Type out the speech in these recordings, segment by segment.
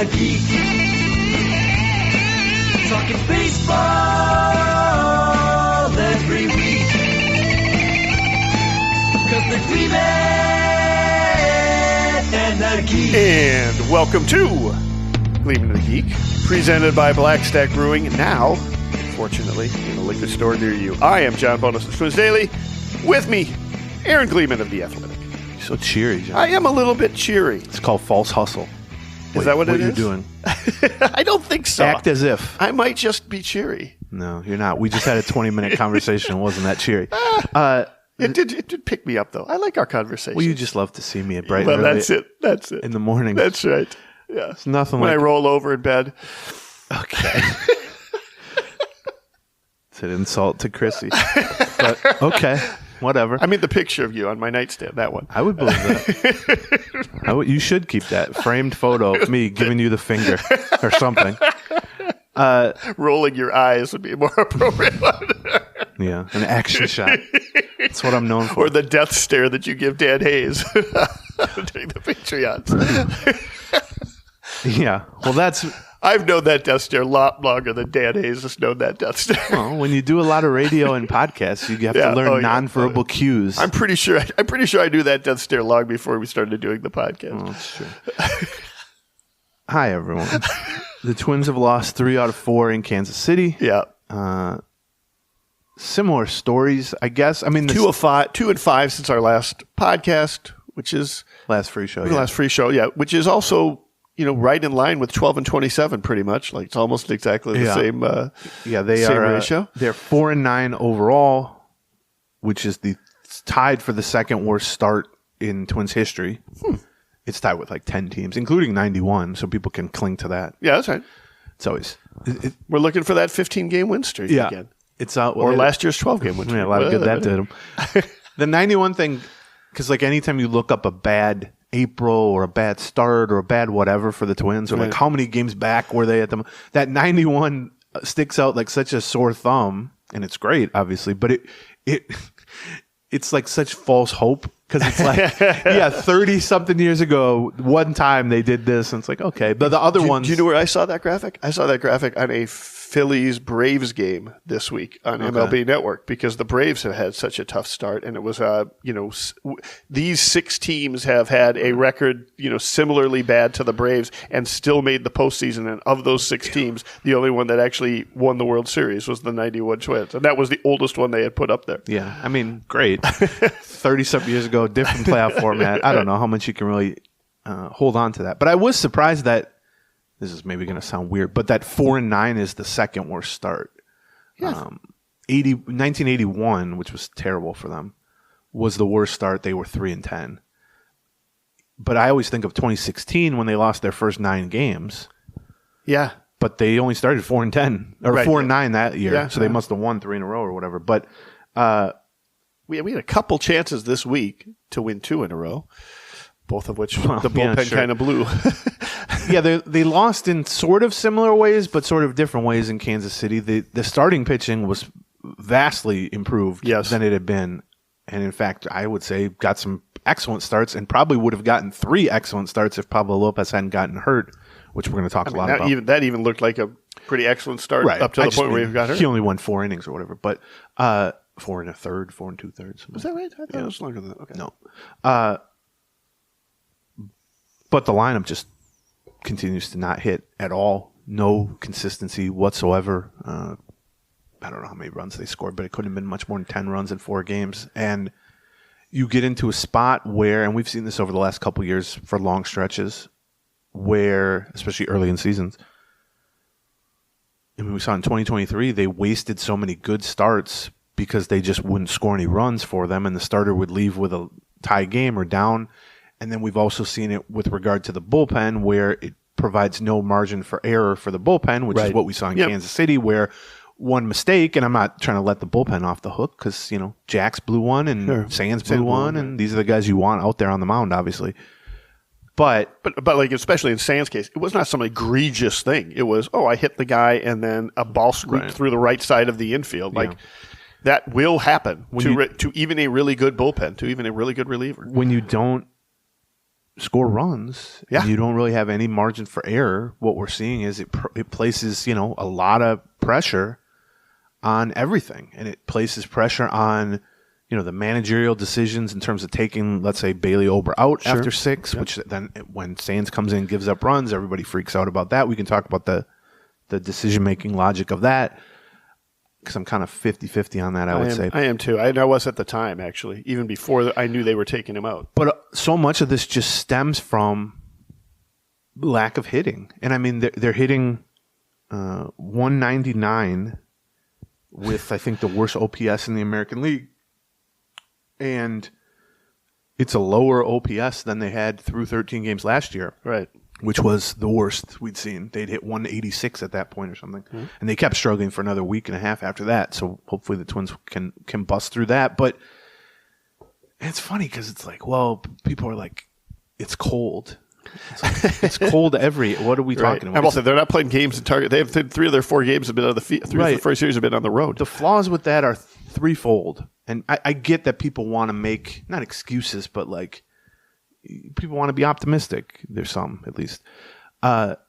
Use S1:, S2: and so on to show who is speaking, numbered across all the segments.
S1: Geek. Talking baseball every week. 'Cause they're Gleeman and the Geek.
S2: And welcome to Gleeman and the Geek, presented by Black Stack Brewing, now, fortunately, in a liquor store near you. I am John Bonus of Twins Daily. With me, Aaron Gleeman of The Athletic.
S3: So cheery, John.
S2: I am a little bit cheery.
S3: It's called false hustle.
S2: Is that what it is?
S3: What you're doing?
S2: I don't think so.
S3: Act as if.
S2: I might just be cheery.
S3: No, you're not. We just had a 20-minute conversation. It wasn't that cheery.
S2: It did pick me up, though. I like our conversation.
S3: Well, you just love to see me at bright
S2: Well,
S3: and early
S2: that's it. That's it.
S3: in the morning.
S2: That's right. Yeah.
S3: It's nothing
S2: when
S3: like
S2: I roll over in bed.
S3: Okay. It's an insult to Chrissy. But, okay. Whatever.
S2: I mean, the picture of you on my nightstand, that one.
S3: I would believe that. You should keep that framed photo of me giving you the finger or something.
S2: Rolling your eyes would be a more appropriate one.
S3: Yeah, an action shot. That's what I'm known for.
S2: Or the death stare that you give Dan Hayes during the Patreons.
S3: Yeah, well, that's...
S2: I've known that death stare a lot longer than Dan Hayes has known that death stare.
S3: Well, when you do a lot of radio and podcasts, you have to learn nonverbal cues.
S2: I'm pretty sure I knew that death stare long before we started doing the podcast.
S3: Oh, that's true. Hi, everyone. The Twins have lost 3 out of 4 in Kansas City.
S2: Yeah.
S3: Similar stories, I guess. I mean,
S2: 2 and 5 since our last podcast, which is
S3: last free show.
S2: Last free show, yeah, which is also, right in line with 12 and 27, pretty much. Like, it's almost exactly the same.
S3: They
S2: same
S3: are
S2: ratio.
S3: They're 4-9 overall, which is tied for the second worst start in Twins history. It's tied with like 10 teams, including 91, so people can cling to that.
S2: Yeah, that's right.
S3: It's always
S2: we're looking for that 15-game win streak again.
S3: It's out.
S2: Or last year's 12-game win streak.
S3: Yeah, a lot of good that did them. The 91 thing, because like anytime you look up a bad April or a bad start or a bad whatever for the Twins, or like how many games back were they at them, that 91 sticks out like such a sore thumb, and it's great, obviously, but it's like such false hope. Because it's like, 30-something years ago, one time they did this, and it's like, okay. But the other ones...
S2: Do you know where I saw that graphic? I saw that graphic on a Phillies-Braves game this week on MLB Network, because the Braves have had such a tough start, and it was, these 6 teams have had a record, similarly bad to the Braves, and still made the postseason. And of those 6 teams, the only one that actually won the World Series was the 91 Twins. And that was the oldest one they had put up there.
S3: Yeah, I mean, great. 30-something years ago, different playoff format. I don't know how much you can really hold on to that. But I was surprised that, this is maybe going to sound weird, but that 4-9 is the second worst start.
S2: Yeah.
S3: 1981, which was terrible for them, was the worst start. They were 3-10. But I always think of 2016 when they lost their first 9 games.
S2: Yeah.
S3: But they only started 4-10 or 4-9 that year.
S2: Yeah.
S3: So they must have won 3 in a row or whatever. But
S2: we had a couple chances this week to win 2 in a row, both of which the bullpen kind of blew.
S3: Yeah, they lost in sort of similar ways, but sort of different ways in Kansas City. The starting pitching was vastly improved than it had been. And in fact, I would say got some excellent starts, and probably would have gotten 3 excellent starts if Pablo Lopez hadn't gotten hurt, which we're going to talk a lot about.
S2: That even looked like a pretty excellent start up to the point where he got hurt.
S3: He only won 4 innings or whatever, but 4 1/3, 4 2/3.
S2: Was that right? I thought it was longer than that. Okay.
S3: No. But the lineup just continues to not hit at all. No consistency whatsoever. I don't know how many runs they scored, but it couldn't have been much more than 10 runs in 4 games. And you get into a spot where, and we've seen this over the last couple of years for long stretches, where, especially early in seasons, I mean, we saw in 2023, they wasted so many good starts because they just wouldn't score any runs for them, and the starter would leave with a tie game or down. And then we've also seen it with regard to the bullpen, where it provides no margin for error for the bullpen, which is what we saw in Kansas City, where one mistake, and I'm not trying to let the bullpen off the hook because, Jax blew one and Sands blew one, and these are the guys you want out there on the mound, obviously. But like, especially in Sands' case, it was not some egregious thing. It was, I hit the guy and then a ball scooped through the right side of the infield. Like, that will happen to even a really good bullpen, to even a really good reliever. When you don't score runs,
S2: Yeah.
S3: and you don't really have any margin for error, what we're seeing is it places, a lot of pressure on everything. And it places pressure on, the managerial decisions in terms of taking, let's say, Bailey Ober out after 6, which then when Sands comes in and gives up runs, everybody freaks out about that. We can talk about the decision-making logic of that, because I'm kind of 50-50 on that, I would say.
S2: I am too. I was at the time, actually, even before I knew they were taking him out.
S3: But so much of this just stems from lack of hitting. And, I mean, they're hitting 199 with, I think, the worst OPS in the American League. And it's a lower OPS than they had through 13 games last year.
S2: Right.
S3: Which was the worst we'd seen. They'd hit 186 at that point or something. Mm-hmm. And they kept struggling for another week and a half after that. So hopefully the Twins can bust through that. But it's funny because it's like, well, people are like, it's cold. It's like, it's cold what are we talking about?
S2: I'm also, they're not playing games in Target. They have 3 of their 4 games have been on the field. 3 of the first series have been on the road.
S3: The flaws with that are threefold. And I get that people want to make, not excuses, but like, people want to be optimistic. There's some, at least. But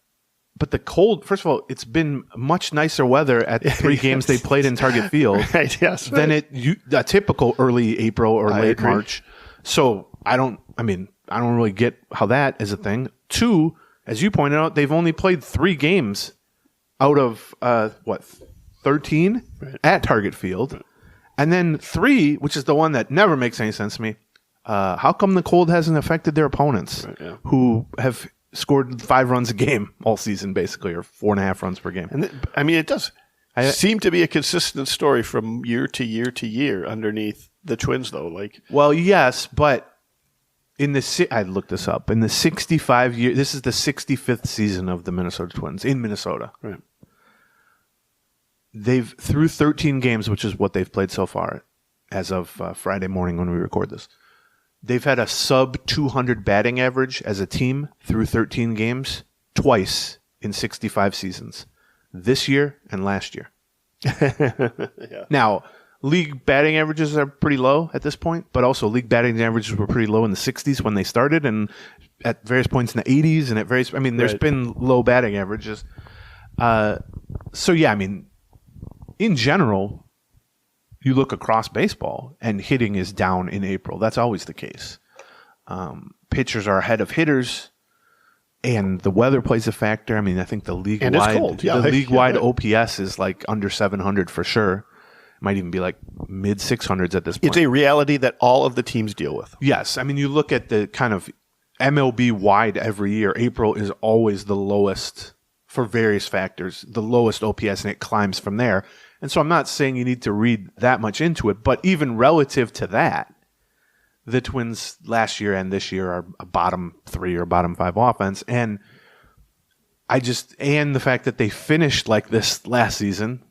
S3: the cold, first of all, it's been much nicer weather at the 3 games they played in Target Field than a typical early April or late March. So I don't really get how that is a thing. 2, as you pointed out, they've only played 3 games out of 13 at Target Field. Right. And then 3, which is the one that never makes any sense to me. How come the cold hasn't affected their opponents, who have scored 5 runs a game all season, basically, or 4.5 runs per game?
S2: And it does seem to be a consistent story from year to year to year underneath the Twins, though.
S3: Well, yes, but I looked this up. In the 65 year, this is the 65th season of the Minnesota Twins in Minnesota.
S2: Right.
S3: They've through 13 games, which is what they've played so far, as of Friday morning when we record this. They've had a sub 200 batting average as a team through 13 games twice in 65 seasons, this year and last year. Now, league batting averages are pretty low at this point, but also league batting averages were pretty low in the 60s when they started, and at various points in the 80s, and at various, there's been low batting averages. In general, you look across baseball, and hitting is down in April. That's always the case. Pitchers are ahead of hitters, and the weather plays a factor. I think the league-wide OPS is like under 700 for sure. It might even be like mid 600s at this point.
S2: It's a reality that all of the teams deal with.
S3: Yes. You look at the kind of MLB-wide every year, April is always the lowest for various factors, the lowest OPS, and it climbs from there. And so I'm not saying you need to read that much into it, but even relative to that, the Twins last year and this year are a bottom 3 or bottom 5 offense. And and the fact that they finished like this last season,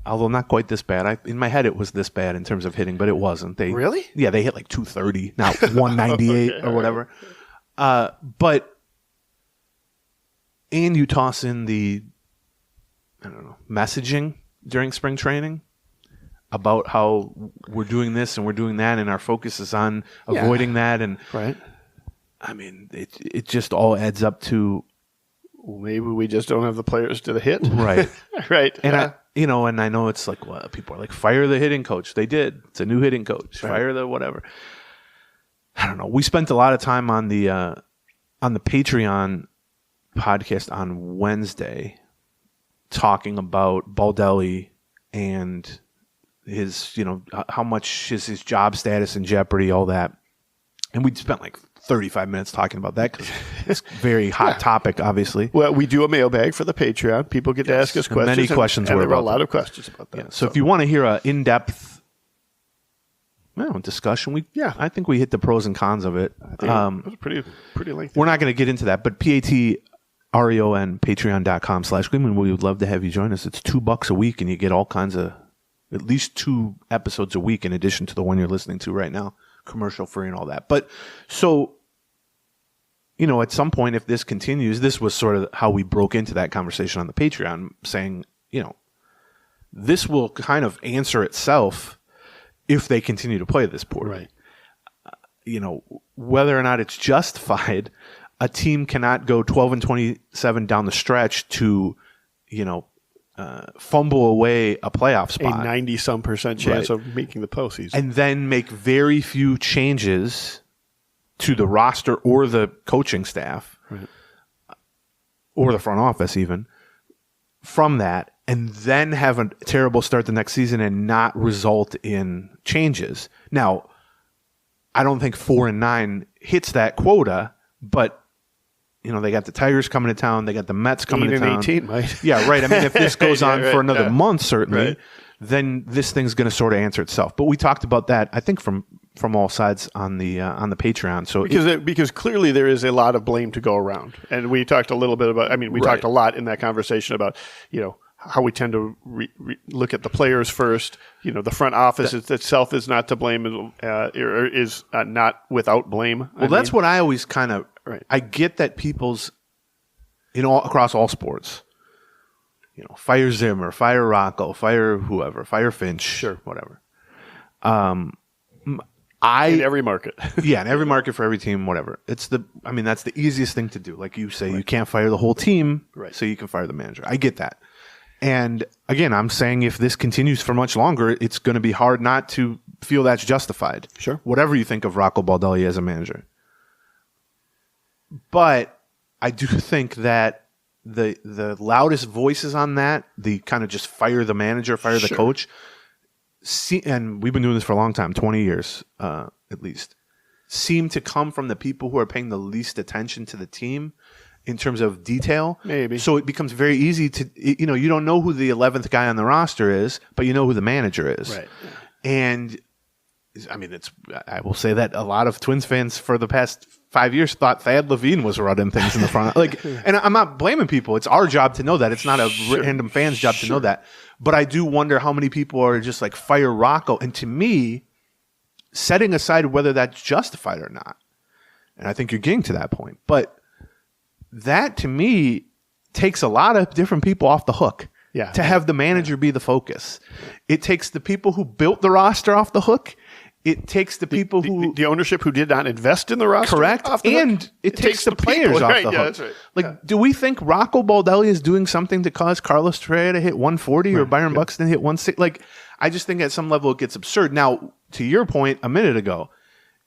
S3: although not quite this bad. In my head, it was this bad in terms of hitting, but it wasn't.
S2: Really?
S3: Yeah, they hit like 230, not 198 or whatever. And you toss in the, messaging during spring training about how we're doing this and we're doing that, and our focus is on avoiding that. And it just all adds up to,
S2: maybe we just don't have the players to hit.
S3: Right.
S2: Right.
S3: And and I know it's like, well, people are like, fire the hitting coach. They did. It's a new hitting coach. Right. Fire the whatever. I don't know. We spent a lot of time on the Patreon podcast on Wednesday talking about Baldelli and his, how much is his job status in jeopardy, all that. And we spent like 35 minutes talking about that because it's a very hot topic, obviously.
S2: Well, we do a mailbag for the Patreon. People get to ask us questions.
S3: Many questions
S2: and
S3: were
S2: there were a
S3: about
S2: lot of questions about that.
S3: Yeah. So if you want to hear an in-depth discussion, I think we hit the pros and cons of it.
S2: I think it was pretty lengthy.
S3: We're not going to get into that, but Patreon, patreon.com/Gleeman. We would love to have you join us. It's $2 a week, and you get all kinds of, at least 2 episodes a week in addition to the one you're listening to right now, commercial free and all that. But so, at some point, if this continues, this was sort of how we broke into that conversation on the Patreon, saying, this will kind of answer itself if they continue to play this poorly.
S2: Right.
S3: whether or not it's justified, a team cannot go 12-27 down the stretch to, fumble away a playoff spot.
S2: A 90-some% chance of making the postseason.
S3: And then make very few changes to the roster or the coaching staff or the front office even from that, and then have a terrible start the next season and not result in changes. Now, I don't think 4-9 hits that quota, but they got the Tigers coming to town. They got the Mets coming to town.
S2: 18, Mike.
S3: Yeah, right. I mean, if this goes on for another month, certainly, then this thing's going to sort of answer itself. But we talked about that, I think, from all sides on the Patreon. So
S2: because clearly there is a lot of blame to go around, and we talked a little bit about. I mean, we talked a lot in that conversation about how we tend to look at the players first. The front office itself is not to blame, or is not without blame.
S3: Well, that's what I always kind of. Right. I get that people's, across all sports, fire Zimmer, fire Rocco, fire whoever, fire Finch, sure, whatever.
S2: In every market.
S3: Yeah, in every market for every team, whatever. That's the easiest thing to do. Like you say, you can't fire the whole team, so you can fire the manager. I get that. And again, I'm saying if this continues for much longer, it's going to be hard not to feel that's justified.
S2: Sure.
S3: Whatever you think of Rocco Baldelli as a manager. But I do think that the loudest voices on that, the kind of just fire the manager, fire the coach, and we've been doing this for a long time, 20 years at least, seem to come from the people who are paying the least attention to the team in terms of detail. Maybe. So it becomes very easy to, you don't know who the 11th guy on the roster is, but you know who the manager is. Right. And I mean, I will say that a lot of Twins fans for the past 5 years thought Thad Levine was running things in the front. And I'm not blaming people. It's our job to know that. It's not a random fan's job to know that. But I do wonder how many people are just like fire Rocco. And to me, setting aside whether that's justified or not, and I think you're getting to that point, but that to me takes a lot of different people off the hook. Yeah. To have the manager be the focus. It takes the people who built the roster off the hook. It takes the people
S2: the ownership who did not invest in the roster.
S3: Correct. And it takes the players off the hook. That's right. Do we think Rocco Baldelli is doing something to cause Carlos Correa to hit 140 or Byron Buxton hit 160? I just think at some level it gets absurd. Now, to your point a minute ago,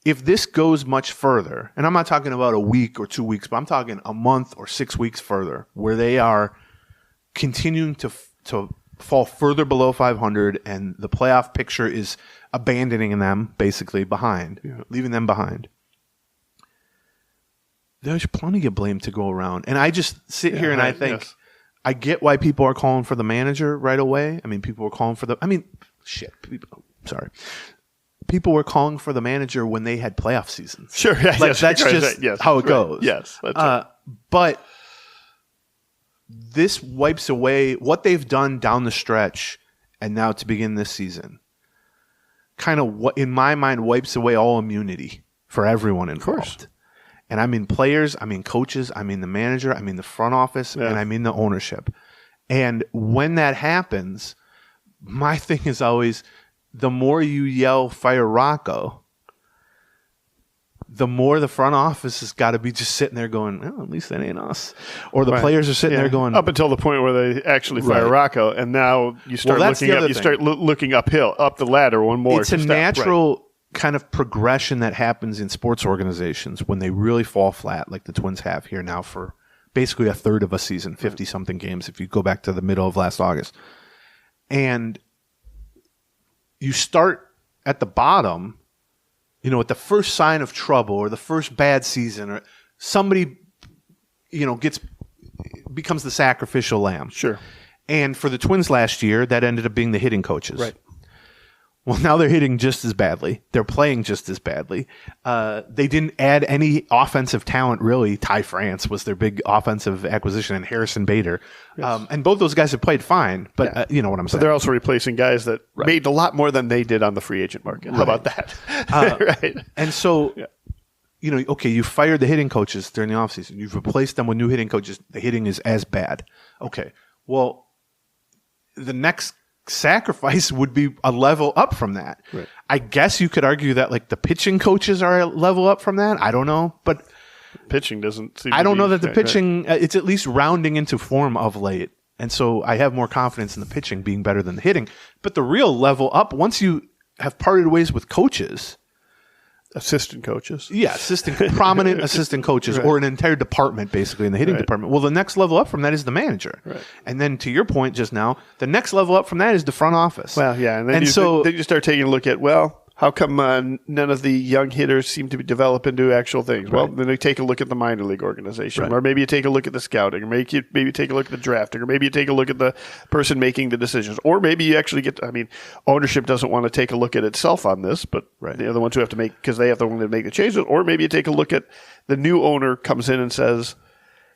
S3: if this goes much further, and I'm not talking about a week or 2 weeks, but I'm talking a month or 6 weeks further, where they are continuing to fall further below 500, and the playoff picture is abandoning them basically behind, leaving them behind. There's plenty of blame to go around. And I just sit here and I think, I get why people are calling for the manager right away. I mean, people were calling for people were calling for the manager when they had playoff seasons.
S2: Sure. Yeah,
S3: that's just how it goes.
S2: Yes. That's right.
S3: But this wipes away what they've done down the stretch and now to begin this season. Kind of what, in my mind, wipes away all immunity for everyone involved. And I mean players, I mean coaches, I mean the manager, I mean the front office, and I mean the ownership. And when that happens, my thing is always, the more you yell fire Rocco, the more the front office has got to be just sitting there going, well, at least that ain't us. Or the players are sitting there going,
S2: up until the point where they actually fire Rocco, and now you start looking up. You start looking uphill, up the ladder one more.
S3: It's a natural kind of progression that happens in sports organizations when they really fall flat, like the Twins have here now for basically a third of a season, 50-something games, if you go back to the middle of last August. And you start at the bottom, at the first sign of trouble or the first bad season, or somebody, becomes the sacrificial lamb.
S2: Sure.
S3: And for the Twins last year, that ended up being the hitting coaches.
S2: Right.
S3: Well, now they're hitting just as badly. They're playing just as badly. They didn't add any offensive talent, really. Ty France was their big offensive acquisition, and Harrison Bader. Yes. And both those guys have played fine, but you know what I'm saying.
S2: But they're also replacing guys that made a lot more than they did on the free agent market. How about that?
S3: Right. And so, you fired the hitting coaches during the offseason. You've replaced them with new hitting coaches. The hitting is as bad. Okay. Well, the next sacrifice would be a level up from that.
S2: Right.
S3: I guess you could argue that like the pitching coaches are a level up from that. I don't know, but
S2: pitching doesn't seem
S3: I don't
S2: to
S3: know
S2: be,
S3: that the pitching it's at least rounding into form of late. And so I have more confidence in the pitching being better than the hitting. But the real level up, once you have parted ways with coaches,
S2: assistant coaches.
S3: yeah, prominent assistant coaches,
S2: Right.
S3: or an entire department basically in the hitting
S2: Right.
S3: department. Well, the next level up from that is the manager.
S2: Right.
S3: And then to your point just now, the next level up from that is the front office.
S2: Well, yeah, and then you start taking a look at, well, how come none of the young hitters seem to be develop into actual things? Well, then they take a look at the minor league organization,
S3: Right.
S2: or maybe you take a look at the scouting, or maybe you take a look at the drafting, or maybe you take a look at the person making the decisions, or maybe you actually ownership doesn't want to take a look at itself on this, but they're the ones who have to make, because they have to make the changes, or maybe you take a look at the new owner comes in and says,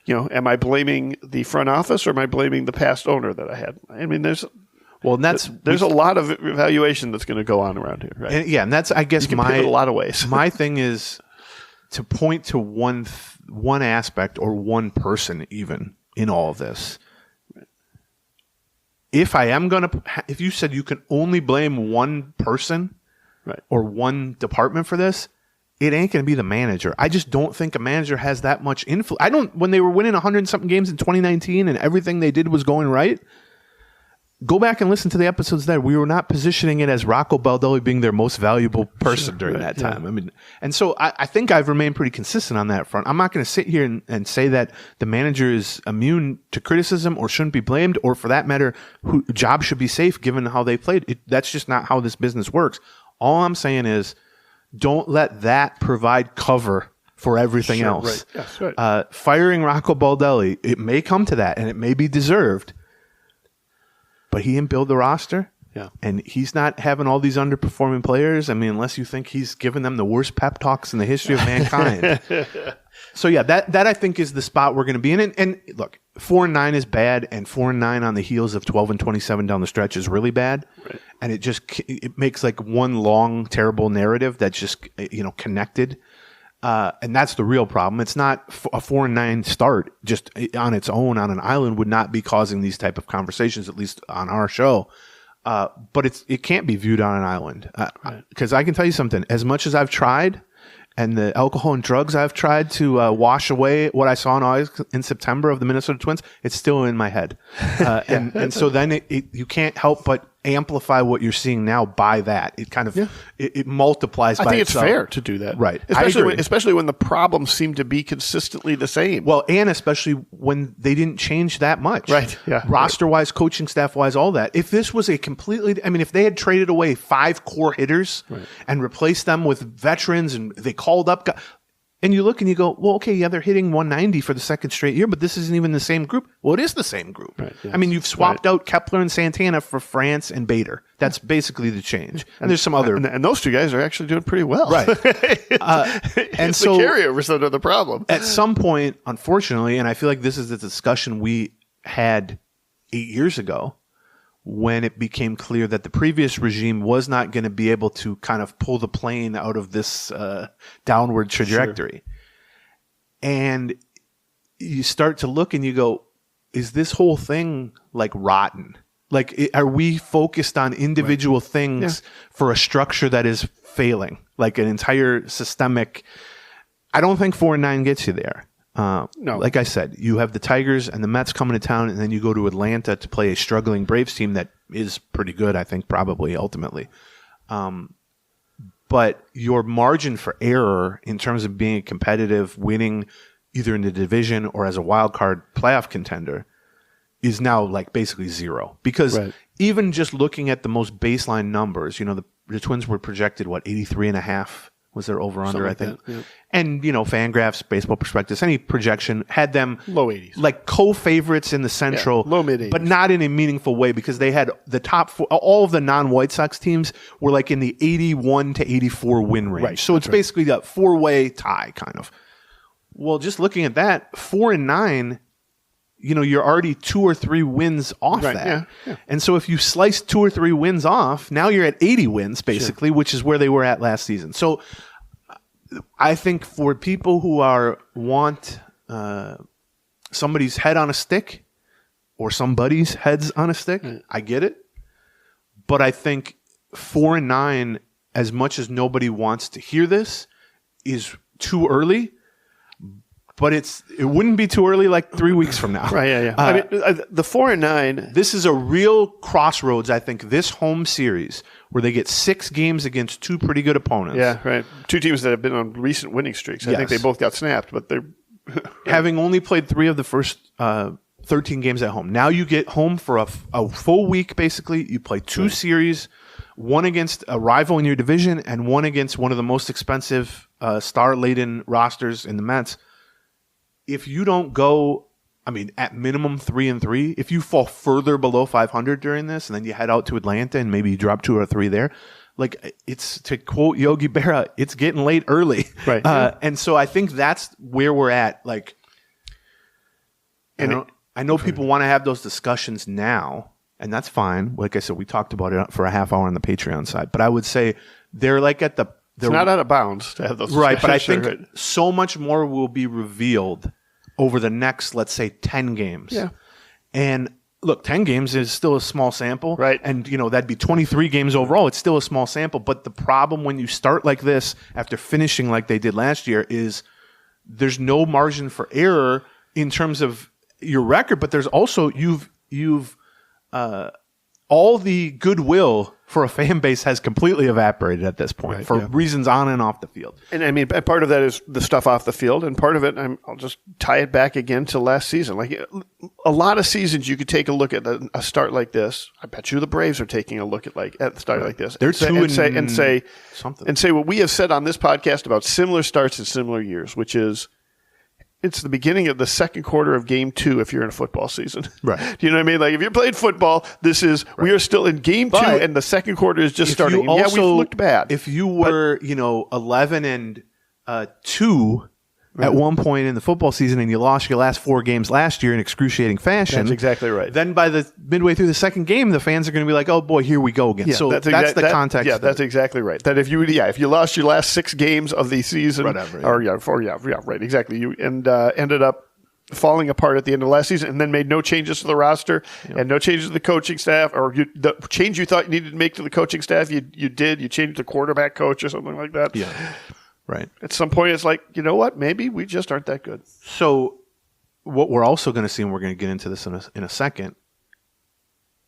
S2: am I blaming the front office or am I blaming the past owner that I had? I mean, there's a lot of evaluation that's going to go on around here, right?
S3: And that's, I guess,
S2: you can pivot a lot of ways.
S3: my thing is to point to one aspect or one person even in all of this. If if you said you can only blame one person,
S2: Right.
S3: or one department for this, it ain't going to be the manager. I just don't think a manager has that much influence. When they were winning 100-something games in 2019 and everything they did was going right, go back and listen to the episodes there. We were not positioning it as Rocco Baldelli being their most valuable person during that time.
S2: Yeah.
S3: I mean, and so I think I've remained pretty consistent on that front. I'm not going to sit here and say that the manager is immune to criticism or shouldn't be blamed, or for that matter, job should be safe given how they played. That's just not how this business works. All I'm saying is, don't let that provide cover for everything else.
S2: Right. Yes, right.
S3: Firing Rocco Baldelli, it may come to that, and it may be deserved. But he didn't build the roster, and he's not having all these underperforming players. I mean, unless you think he's given them the worst pep talks in the history of mankind. So yeah, that I think is the spot we're going to be in. And look, 4-9 is bad, and 4-9 on the heels of 12-27 down the stretch is really bad. Right. And it makes like one long terrible narrative that's just connected. And that's the real problem. It's not a 4-9 start just on its own on an island would not be causing these type of conversations, at least on our show. But it can't be viewed on an island. Because I can tell you something, as much as I've tried, and the alcohol and drugs I've tried to wash away what I saw in August in September of the Minnesota Twins, it's still in my head. And so then you can't help but amplify what you're seeing now by that. It kind of it multiplies by itself.
S2: I think it's fair to do that.
S3: Right.
S2: Especially when the problems seem to be consistently the same.
S3: Well, and especially when they didn't change that much.
S2: Right. Yeah.
S3: Roster-wise, coaching staff-wise, all that. If this was if they had traded away 5 core hitters and replaced them with veterans and they called up guys, and you look and you go, well, okay, yeah, they're hitting 190 for the second straight year, but this isn't even the same group. Well, it is the same group.
S2: Right, yes.
S3: I mean, you've swapped out Kepler and Santana for France and Bader. That's basically the change. And there's some other...
S2: And those two guys are actually doing pretty well.
S3: Right.
S2: And so the carryovers that are the problem.
S3: At some point, unfortunately, and I feel like this is the discussion we had 8 years ago, when it became clear that the previous regime was not going to be able to kind of pull the plane out of this downward trajectory. Sure. And you start to look and you go, is this whole thing like rotten? Like, are we focused on individual things for a structure that is failing? Like an entire systemic... I don't think 4-9 gets you there. No. Like I said, you have the Tigers and the Mets coming to town, and then you go to Atlanta to play a struggling Braves team that is pretty good, I think, probably, ultimately. But your margin for error in terms of being competitive, winning either in the division or as a wild card playoff contender is now like basically zero. Because even just looking at the most baseline numbers, the Twins were projected, 83.5 was their over-under, I think. That, And, Fangraphs, Baseball Prospectus, any projection had them
S2: low 80s,
S3: like co-favorites in the Central,
S2: low mid 80s,
S3: but not in a meaningful way because they had the top 4, all of the non-White Sox teams were like in the 81 to 84 win range. Right. So it's basically a 4-way tie kind of. Well, just looking at that, 4-9, you're already 2 or 3 wins off that. Yeah. And so if you slice 2 or 3 wins off, now you're at 80 wins basically, which is where they were at last season. So I think for people who want somebody's head on a stick or somebody's heads on a stick, I get it. But I think 4-9, as much as nobody wants to hear this, is too early. But it wouldn't be too early like 3 weeks from now.
S2: Right, yeah. I mean, the 4-9.
S3: This is a real crossroads, I think, this home series where they get 6 games against 2 pretty good opponents.
S2: Yeah, right. 2 teams that have been on recent winning streaks. I think they both got snapped, but they're...
S3: Having only played 3 of the first 13 games at home. Now you get home for a full week, basically. You play 2 series, one against a rival in your division and one against one of the most expensive star-laden rosters in the Mets. If you don't go, I mean, at minimum 3-3, if you fall further below 500 during this, and then you head out to Atlanta and maybe you drop 2 or 3 there, like, it's, to quote Yogi Berra, it's getting late early.
S2: Right.
S3: And so I think that's where we're at. Like, and I know people want to have those discussions now, and that's fine. Like I said, we talked about it for a half hour on the Patreon side, but I would say they're like at the...
S2: It's not out of bounds to have those
S3: right, but I
S2: discussions.
S3: think so much more will be revealed over the next, let's say, 10 games.
S2: Yeah.
S3: And look, 10 games is still a small sample.
S2: Right.
S3: And, that'd be 23 games overall. It's still a small sample. But the problem when you start like this after finishing like they did last year is there's no margin for error in terms of your record, but there's also you've all the goodwill for a fan base has completely evaporated at this point for reasons on and off the field.
S2: And I mean, part of that is the stuff off the field, and part of it, I'll just tie it back again to last season. Like a lot of seasons, you could take a look at a start like this. I bet you the Braves are taking a look at the start like this.
S3: They're
S2: and say what we have said on this podcast about similar starts in similar years, which is it's the beginning of the second quarter of game 2 if you're in a football season.
S3: Right.
S2: Do you know what I mean? Like if you're playing football, we are still in game 2 and the second quarter is just starting. And we've looked bad.
S3: If you were, 11-2 at one point in the football season and you lost your last 4 games last year in excruciating fashion.
S2: That's exactly right.
S3: Then by the midway through the second game, the fans are going to be like, oh boy, here we go again.
S2: Yeah,
S3: so that's the context.
S2: Yeah, that's exactly right. That if you lost your last 6 games of the season, right, exactly. You ended up falling apart at the end of last season and then made no changes to the roster and no changes to the coaching staff, or the change you thought you needed to make to the coaching staff, you did. You changed the quarterback coach or something like that.
S3: Yeah. Right.
S2: At some point, it's like, you know what? Maybe we just aren't that good.
S3: So what we're also going to see, and we're going to get into this in a second,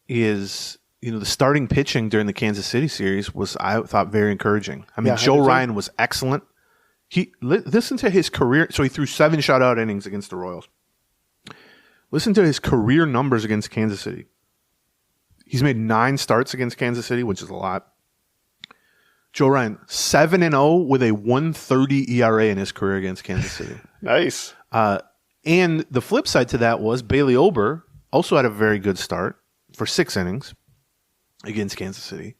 S3: is, the starting pitching during the Kansas City series was, I thought, very encouraging. I mean, Joe Ryan was excellent. Listen to his career. So he threw 7 shutout innings against the Royals. Listen to his career numbers against Kansas City. He's made 9 starts against Kansas City, which is a lot. Joe Ryan, 7-0 with a 1.30 ERA in his career against Kansas City.
S2: Nice.
S3: And the flip side to that was Bailey Ober also had a very good start for 6 innings against Kansas City.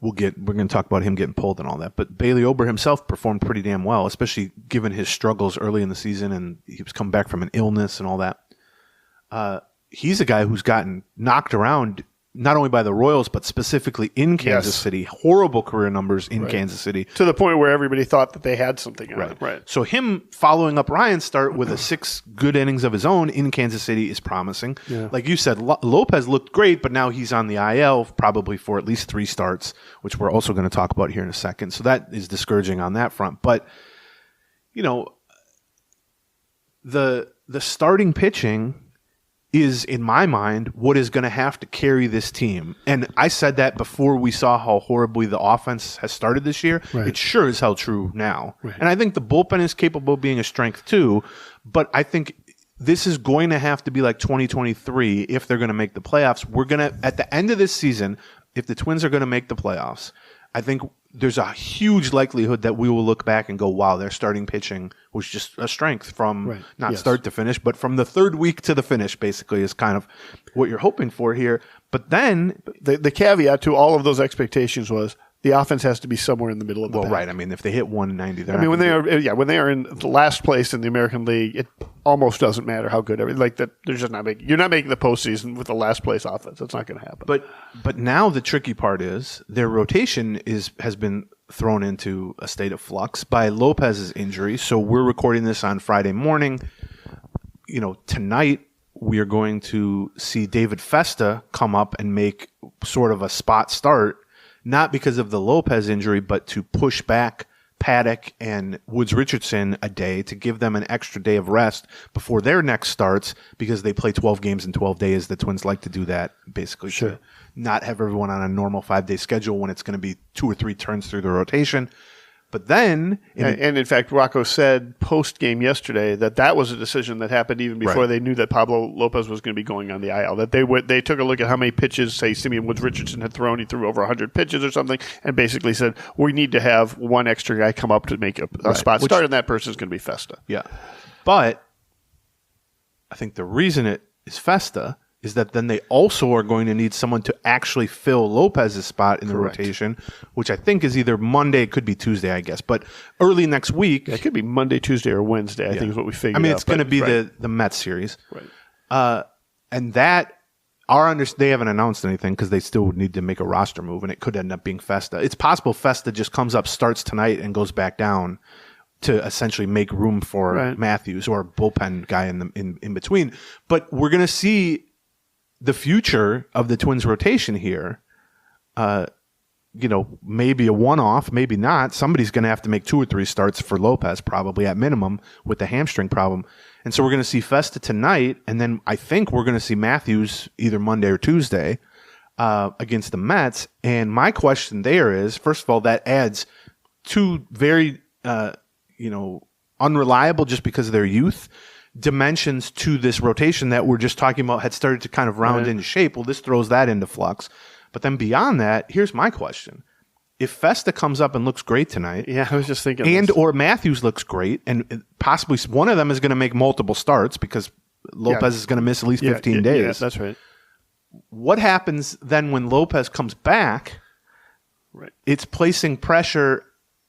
S3: We're going to talk about him getting pulled and all that. But Bailey Ober himself performed pretty damn well, especially given his struggles early in the season, and he was coming back from an illness and all that. He's a guy who's gotten knocked around not only by the Royals, but specifically in Kansas City. Horrible career numbers in Kansas City.
S2: To the point where everybody thought that they had something on it. Right.
S3: So him following up Ryan's start with 6 good innings of his own in Kansas City is promising. Yeah. Like you said, Lopez looked great, but now he's on the IL probably for at least 3 starts, which we're also going to talk about here in a second. So that is discouraging on that front. But, the starting pitching is, in my mind, what is going to have to carry this team. And I said that before we saw how horribly the offense has started this year. Right. It sure is how true now. Right. And I think the bullpen is capable of being a strength too, but I think this is going to have to be like 2023 if they're going to make the playoffs. We're going to, at the end of this season, if the Twins are going to make the playoffs, I think there's a huge likelihood that we will look back and go, wow, their starting pitching was just a strength from start to finish, but from the third week to the finish, basically, is kind of what you're hoping for here. But then
S2: the caveat to all of those expectations was the offense has to be somewhere in the middle of the pack.
S3: Right. I mean, if they hit 190,
S2: when they are in the last place in the American League, it almost doesn't matter how good everything. Like that, they're just not making. You're not making the postseason with the last place offense. That's not going to happen.
S3: But now the tricky part is their rotation has been thrown into a state of flux by Lopez's injury. So we're recording this on Friday morning. Tonight we are going to see David Festa come up and make sort of a spot start, not because of the Lopez injury, but to push back Paddock and Woods Richardson a day to give them an extra day of rest before their next starts, because they play 12 games in 12 days. The Twins like to do that, basically, to not have everyone on a normal 5-day schedule when it's going to be 2 or 3 turns through the rotation. But then...
S2: And in fact, Rocco said post-game yesterday that was a decision that happened even before they knew that Pablo Lopez was going to be going on the IL. That they took a look at how many pitches, say, Simeon Woods Richardson had thrown. He threw over 100 pitches or something, and basically said, we need to have one extra guy come up to make a spot start, and that person is going to be Festa.
S3: Yeah. But I think the reason it is Festa is that then they also are going to need someone to actually fill Lopez's spot in the rotation, which I think is either Monday, it could be Tuesday, I guess, but early next week.
S2: It could be Monday, Tuesday, or Wednesday, I think is what we figured out.
S3: I mean, it's going to be the Mets series.
S2: Right.
S3: And that, they haven't announced anything because they still would need to make a roster move, and it could end up being Festa. It's possible Festa just comes up, starts tonight, and goes back down to essentially make room for Matthews or a bullpen guy in between. But we're going to see the future of the Twins rotation here, maybe a one-off, maybe not. Somebody's going to have to make 2 or 3 starts for Lopez, probably at minimum, with the hamstring problem. And so we're going to see Festa tonight, and then I think we're going to see Matthews either Monday or Tuesday against the Mets. And my question there is, first of all, that adds 2 very, unreliable, just because of their youth, dimensions to this rotation that we're just talking about had started to kind of round into shape. Well, this throws that into flux. But then beyond that, here's my question. If Festa comes up and looks great tonight,
S2: I was just thinking,
S3: or Matthews looks great, and possibly one of them is going to make multiple starts because Lopez is going to miss at least 15 days.
S2: Yeah, that's right.
S3: What happens then when Lopez comes back?
S2: Right.
S3: It's placing pressure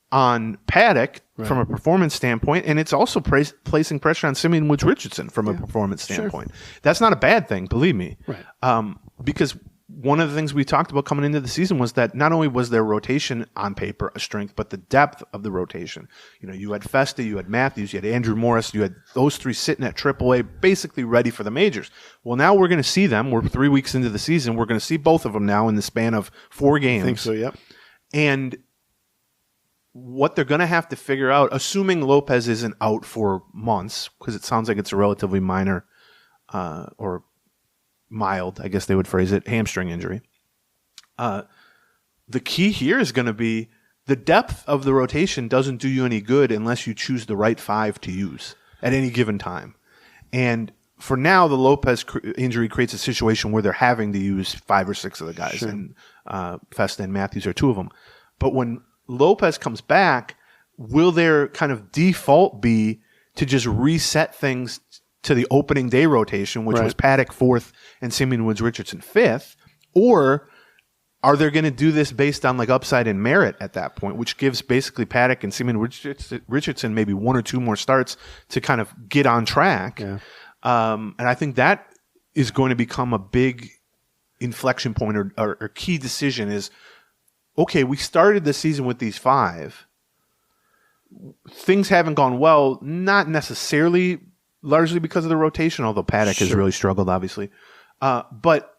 S3: on Paddock from a performance standpoint, and it's also placing pressure on Simeon Woods Richardson from a performance standpoint. That's not a bad thing, believe me.
S2: Right.
S3: Because one of the things we talked about coming into the season was that not only was their rotation on paper a strength, but the depth of the rotation. You had Festa, you had Matthews, you had Andrew Morris, you had those 3 sitting at AAA, basically ready for the majors. Well, now we're going to see them. We're 3 weeks into the season. We're going to see both of them now in the span of 4 games.
S2: I think so, yep.
S3: And what they're going to have to figure out, assuming Lopez isn't out for months, because it sounds like it's a relatively minor or mild, I guess they would phrase it, hamstring injury. The key here is going to be the depth of the rotation doesn't do you any good unless you choose the right 5 to use at any given time. And for now, the Lopez injury creates a situation where they're having to use 5 or 6 of the guys, and Festa and Matthews are 2 of them. But when Lopez comes back, will their kind of default be to just reset things to the opening day rotation, which was Paddock 4th and Simeon Woods Richardson 5th? Or are they going to do this based on like upside and merit at that point, which gives basically Paddock and Simeon Richardson maybe 1 or 2 more starts to kind of get on track?
S2: Yeah.
S3: And I think that is going to become a big inflection point or key decision is, okay, we started the season with these 5. Things haven't gone well, not necessarily largely because of the rotation, although Paddock has really struggled, obviously. But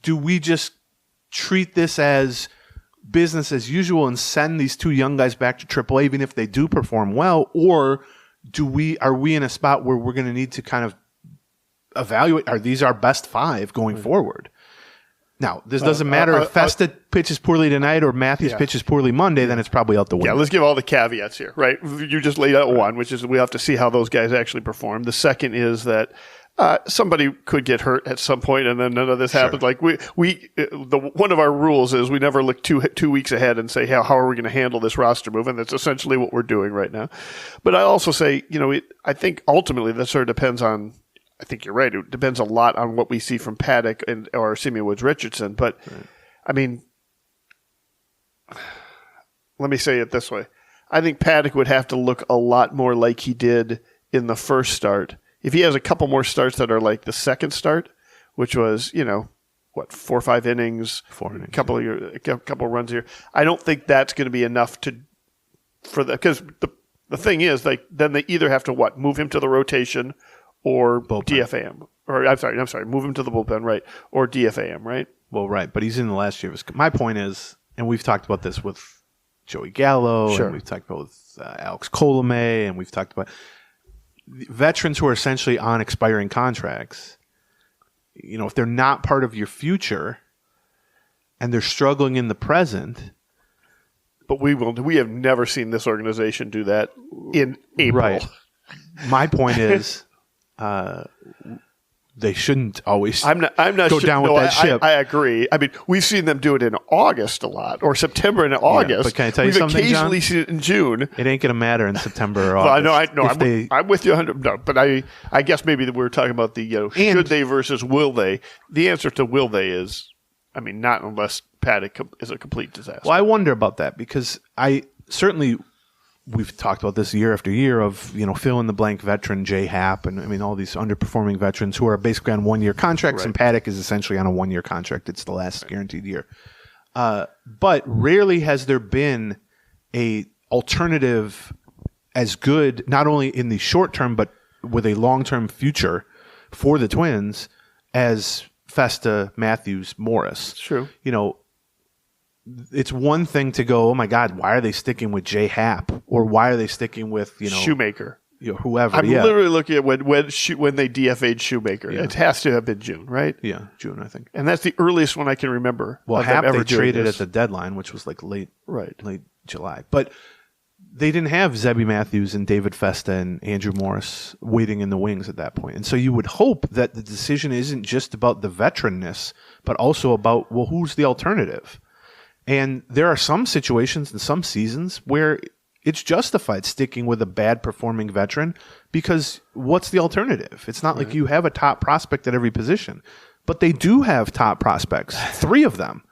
S3: do we just treat this as business as usual and send these 2 young guys back to AAA even if they do perform well? Or are we in a spot where we're going to need to kind of evaluate, are these our best 5 going forward? Now, this doesn't matter if Festa pitches poorly tonight or Matthews pitches poorly Monday, then it's probably out the window.
S2: Yeah, let's give all the caveats here, right? You just laid out one, which is we have to see how those guys actually perform. The second is that somebody could get hurt at some point, and then none of this happens. Like one of our rules is we never look 2 weeks ahead and say, how are we going to handle this roster move? And that's essentially what we're doing right now. But I also say, I think ultimately that sort of depends on. I think you're right. It depends a lot on what we see from Paddock or Simeon Woods Richardson. But, I mean, let me say it this way. I think Paddock would have to look a lot more like he did in the first start. If he has a couple more starts that are like the second start, which was, 4 or 5 innings,
S3: 4 innings,
S2: a couple runs here. I don't think that's going to be enough for that. Because the thing is, then they either have to move him to the rotation or
S3: bullpen.
S2: DFA him, Or I'm sorry, move him to the bullpen, right? Or DFA him, right?
S3: Well, right, but he's in the last year of his. My point is, and we've talked about this with Joey Gallo,
S2: Sure.
S3: and we've talked about with Alex Colomé, and we've talked about veterans who are essentially on expiring contracts. If they're not part of your future and they're struggling in the present.
S2: But we have never seen this organization do that in April.
S3: Right. My point is, they shouldn't always
S2: I'm not
S3: go down with that ship.
S2: I agree. I mean, we've seen them do it in August a lot, or September and August.
S3: but can I tell you
S2: we've
S3: something,
S2: occasionally
S3: John?
S2: seen it in June.
S3: It ain't going to matter in September or
S2: Well,
S3: August.
S2: I'm with you 100. No, but I guess maybe that we're talking about the should they versus will they. The answer to will they is, I mean, not unless Paddock is a complete disaster.
S3: Well, I wonder about that because we've talked about this year after year of, fill in the blank veteran J Happ and I mean all these underperforming veterans who are basically on 1-year contracts, and Paddock is essentially on a 1-year contract. It's the last guaranteed year. But rarely has there been a alternative as good, not only in the short term, but with a long-term future for the Twins as Festa, Matthews, Morris.
S2: True.
S3: It's one thing to go, oh my God, why are they sticking with J Happ, or why are they sticking with
S2: Shoemaker,
S3: whoever?
S2: I'm literally looking at when they DFA'd Shoemaker.
S3: Yeah.
S2: It has to have been June, right?
S3: Yeah, June, I think.
S2: And that's the earliest one I can remember.
S3: Well,
S2: of them
S3: Happ
S2: ever
S3: they
S2: doing
S3: traded
S2: this.
S3: at the deadline, which was like late
S2: Right.
S3: July, but they didn't have Zebby Matthews and David Festa and Andrew Morris waiting in the wings at that point. And so you would hope that the decision isn't just about the veteranness, but also about, well, who's the alternative? And there are some situations and some seasons where it's justified sticking with a bad performing veteran because what's the alternative? It's not like you have a top prospect at every position, but they do have top prospects, 3 of them,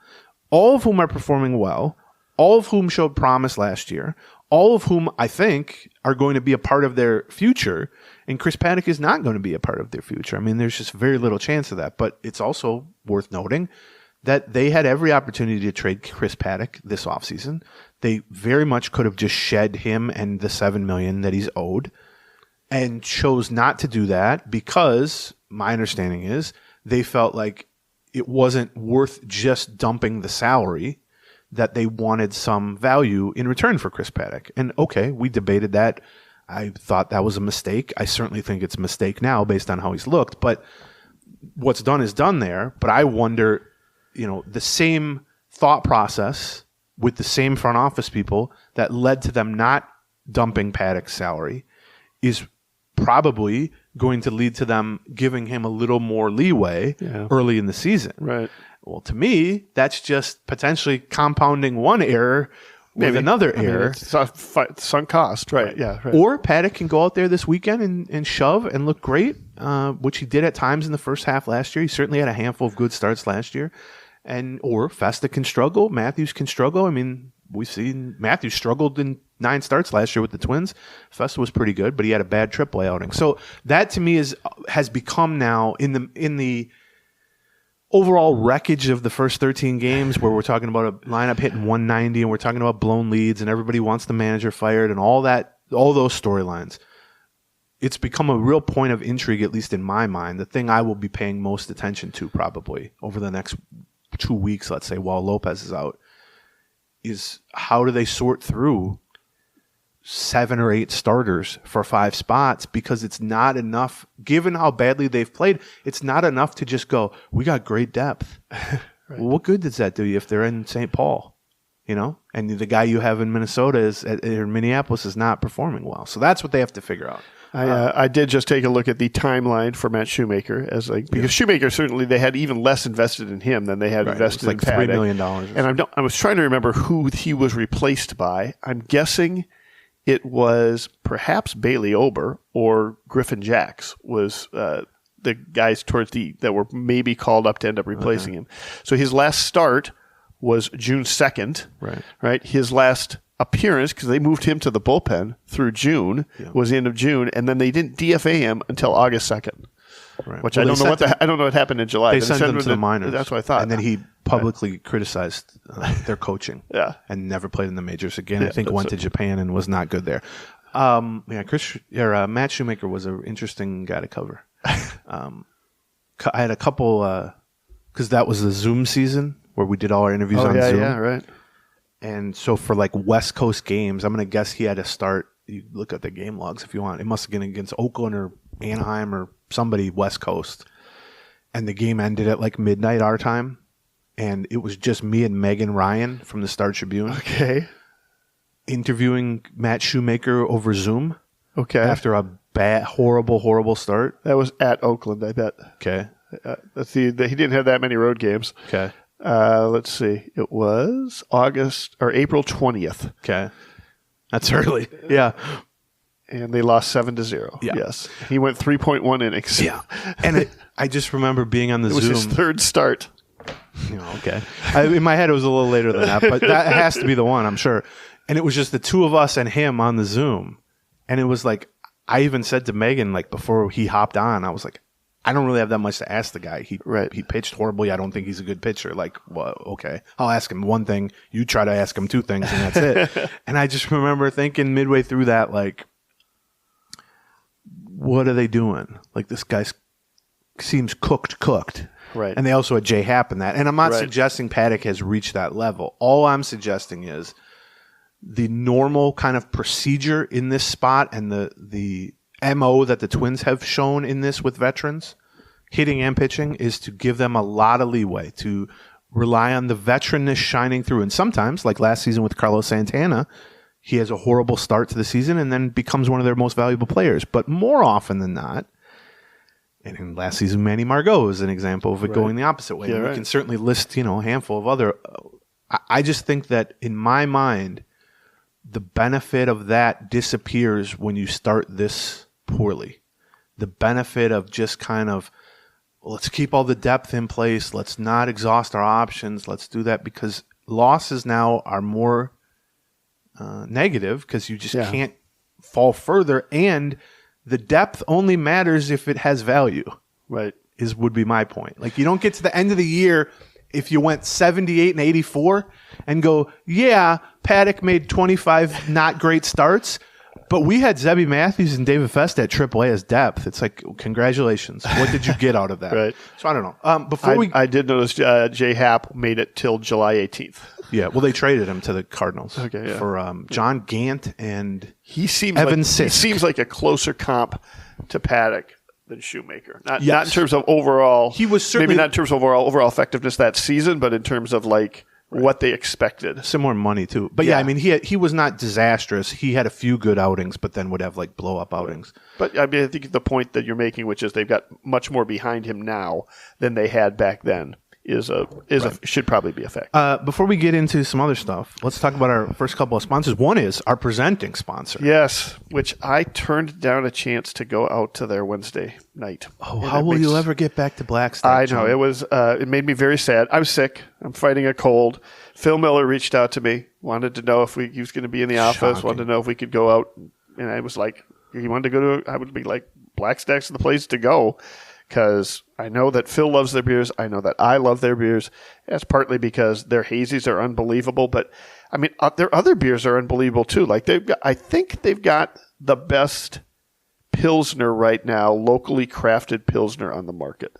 S3: all of whom are performing well, all of whom showed promise last year, all of whom I think are going to be a part of their future. And Chris Paddock is not going to be a part of their future. I mean, there's just very little chance of that, but it's also worth noting that they had every opportunity to trade Chris Paddock this offseason. They very much could have just shed him and the $7 million that he's owed and chose not to do that because my understanding is they felt like it wasn't worth just dumping the salary, that they wanted some value in return for Chris Paddock. And okay, we debated that. I thought that was a mistake. I certainly think it's a mistake now based on how he's looked, but what's done is done there. But I wonder, the same thought process with the same front office people that led to them not dumping Paddock's salary is probably going to lead to them giving him a little more leeway early in the season.
S2: Right.
S3: Well, to me, that's just potentially compounding one error with another error.
S2: It's sunk cost, right? Yeah. Right.
S3: Or Paddock can go out there this weekend and shove and look great, which he did at times in the first half last year. He certainly had a handful of good starts last year. Or Festa can struggle. Matthews can struggle. I mean, we've seen Matthews struggled in 9 starts last year with the Twins. Festa was pretty good, but he had a bad AAA outing. So that to me has become now in the overall wreckage of the first 13 games where we're talking about a lineup hitting 190 and we're talking about blown leads and everybody wants the manager fired and all those storylines. It's become a real point of intrigue, at least in my mind. The thing I will be paying most attention to probably over the next 2 weeks, let's say, while Lopez is out, is how do they sort through 7 or 8 starters for 5 spots, because it's not enough, given how badly they've played, it's not enough to just go, we got great depth. Right. Well, what good does that do you if they're in St. Paul? And the guy you have in Minnesota or Minneapolis is not performing well. So that's what they have to figure out.
S2: I did just take a look at the timeline for Matt Shoemaker because Shoemaker, certainly they had even less invested in him than they had invested in Paddock.
S3: $3 million.
S2: And I was trying to remember who he was replaced by. I'm guessing it was perhaps Bailey Ober or Griffin Jacks was the guys that were maybe called up to end up replacing him. So his last start was June 2nd. Right. His last appearance, because they moved him to the bullpen through June, was the end of June, and then they didn't DFA him until August 2nd. Right. Which I don't know what happened in July.
S3: They sent him to the minors.
S2: That's what I thought.
S3: And then he publicly criticized their coaching. And never played in the majors again. I think went to Japan and was not good there. Matt Shoemaker was an interesting guy to cover. I had a couple because that was the Zoom season where we did all our interviews on Zoom.
S2: Yeah, right.
S3: And so for like West Coast games, I'm going to guess he had to start. You look at the game logs if you want. It must have been against Oakland or Anaheim or somebody West Coast. And the game ended at like midnight our time. And it was just me and Megan Ryan from the Star Tribune.
S2: Okay.
S3: Interviewing Matt Shoemaker over Zoom.
S2: Okay.
S3: After a bad, horrible start.
S2: That was at Oakland, I bet.
S3: Okay.
S2: Let's see. He didn't have that many road games.
S3: Okay.
S2: Let's see. It was April 20th.
S3: Okay. That's early. Yeah.
S2: And they lost 7-0.
S3: Yeah.
S2: Yes. He went 3.1 innings.
S3: Yeah. And I just remember being on the
S2: It was
S3: Zoom.
S2: his third start.
S3: Okay. In my head, it was a little later than that, but that has to be the one, I'm sure. And it was just the two of us and him on the Zoom. And it was like, I even said to Megan, like before he hopped on, I was like, I don't really have that much to ask the guy. He pitched horribly. I don't think he's a good pitcher. Like, well, okay, I'll ask him one thing. You try to ask him two things, and that's it. And I just remember thinking midway through that, like, what are they doing? Like, this guy seems cooked.
S2: Right.
S3: And they also had Jay Happ in that. And I'm not suggesting Paddock has reached that level. All I'm suggesting is the normal kind of procedure in this spot and the MO that the Twins have shown in this with veterans, hitting and pitching, is to give them a lot of leeway, to rely on the veteranness shining through. And sometimes, like last season with Carlos Santana, he has a horrible start to the season and then becomes one of their most valuable players. But more often than not, and in last season, Manny Margot is an example of it going the opposite way.
S2: Yeah,
S3: we can certainly list, a handful of other. I just think that in my mind, the benefit of that disappears when you start this poorly. The benefit of just kind of, let's keep all the depth in place. Let's not exhaust our options. Let's do that, because losses now are more negative because you just can't fall further. And the depth only matters if it has value.
S2: Right.
S3: Would be my point. Like, you don't get to the end of the year if you went 78 and 84 and go, yeah, Paddock made 25 not great starts, but we had Zebby Matthews and David Festa at AAA as depth. It's like, congratulations. What did you get out of that?
S2: Right.
S3: So I don't know.
S2: I did notice Jay Happ made it till July 18th.
S3: Yeah, well, they traded him to the Cardinals for John Gant and Evan Sisk.
S2: He seems like a closer comp to Paddock than Shoemaker. Not in terms of overall.
S3: He was certainly
S2: maybe not in terms of overall effectiveness that season, but in terms of like what they expected.
S3: Similar money too. But I mean, he was not disastrous. He had a few good outings, but then would have like blow up outings.
S2: But I mean, I think the point that you're making, which is they've got much more behind him now than they had back then, should probably be a fact.
S3: Before we get into some other stuff, let's talk about our first couple of sponsors. One is our presenting sponsor.
S2: Yes, which I turned down a chance to go out to their Wednesday night.
S3: Oh, how will you ever get back to Blackstone?
S2: I know. It was. It made me very sad. I was sick. I'm fighting a cold. Phil Miller reached out to me, wanted to know if he was going to be in the office, wanted to know if we could go out. And I was like, he wanted to go to, I would be like, Blackstack's the place to go. Because I know that Phil loves their beers. I know that I love their beers. That's partly because their hazies are unbelievable. But, I mean, their other beers are unbelievable, too. Like, I think they've got the best Pilsner right now, locally crafted Pilsner on the market.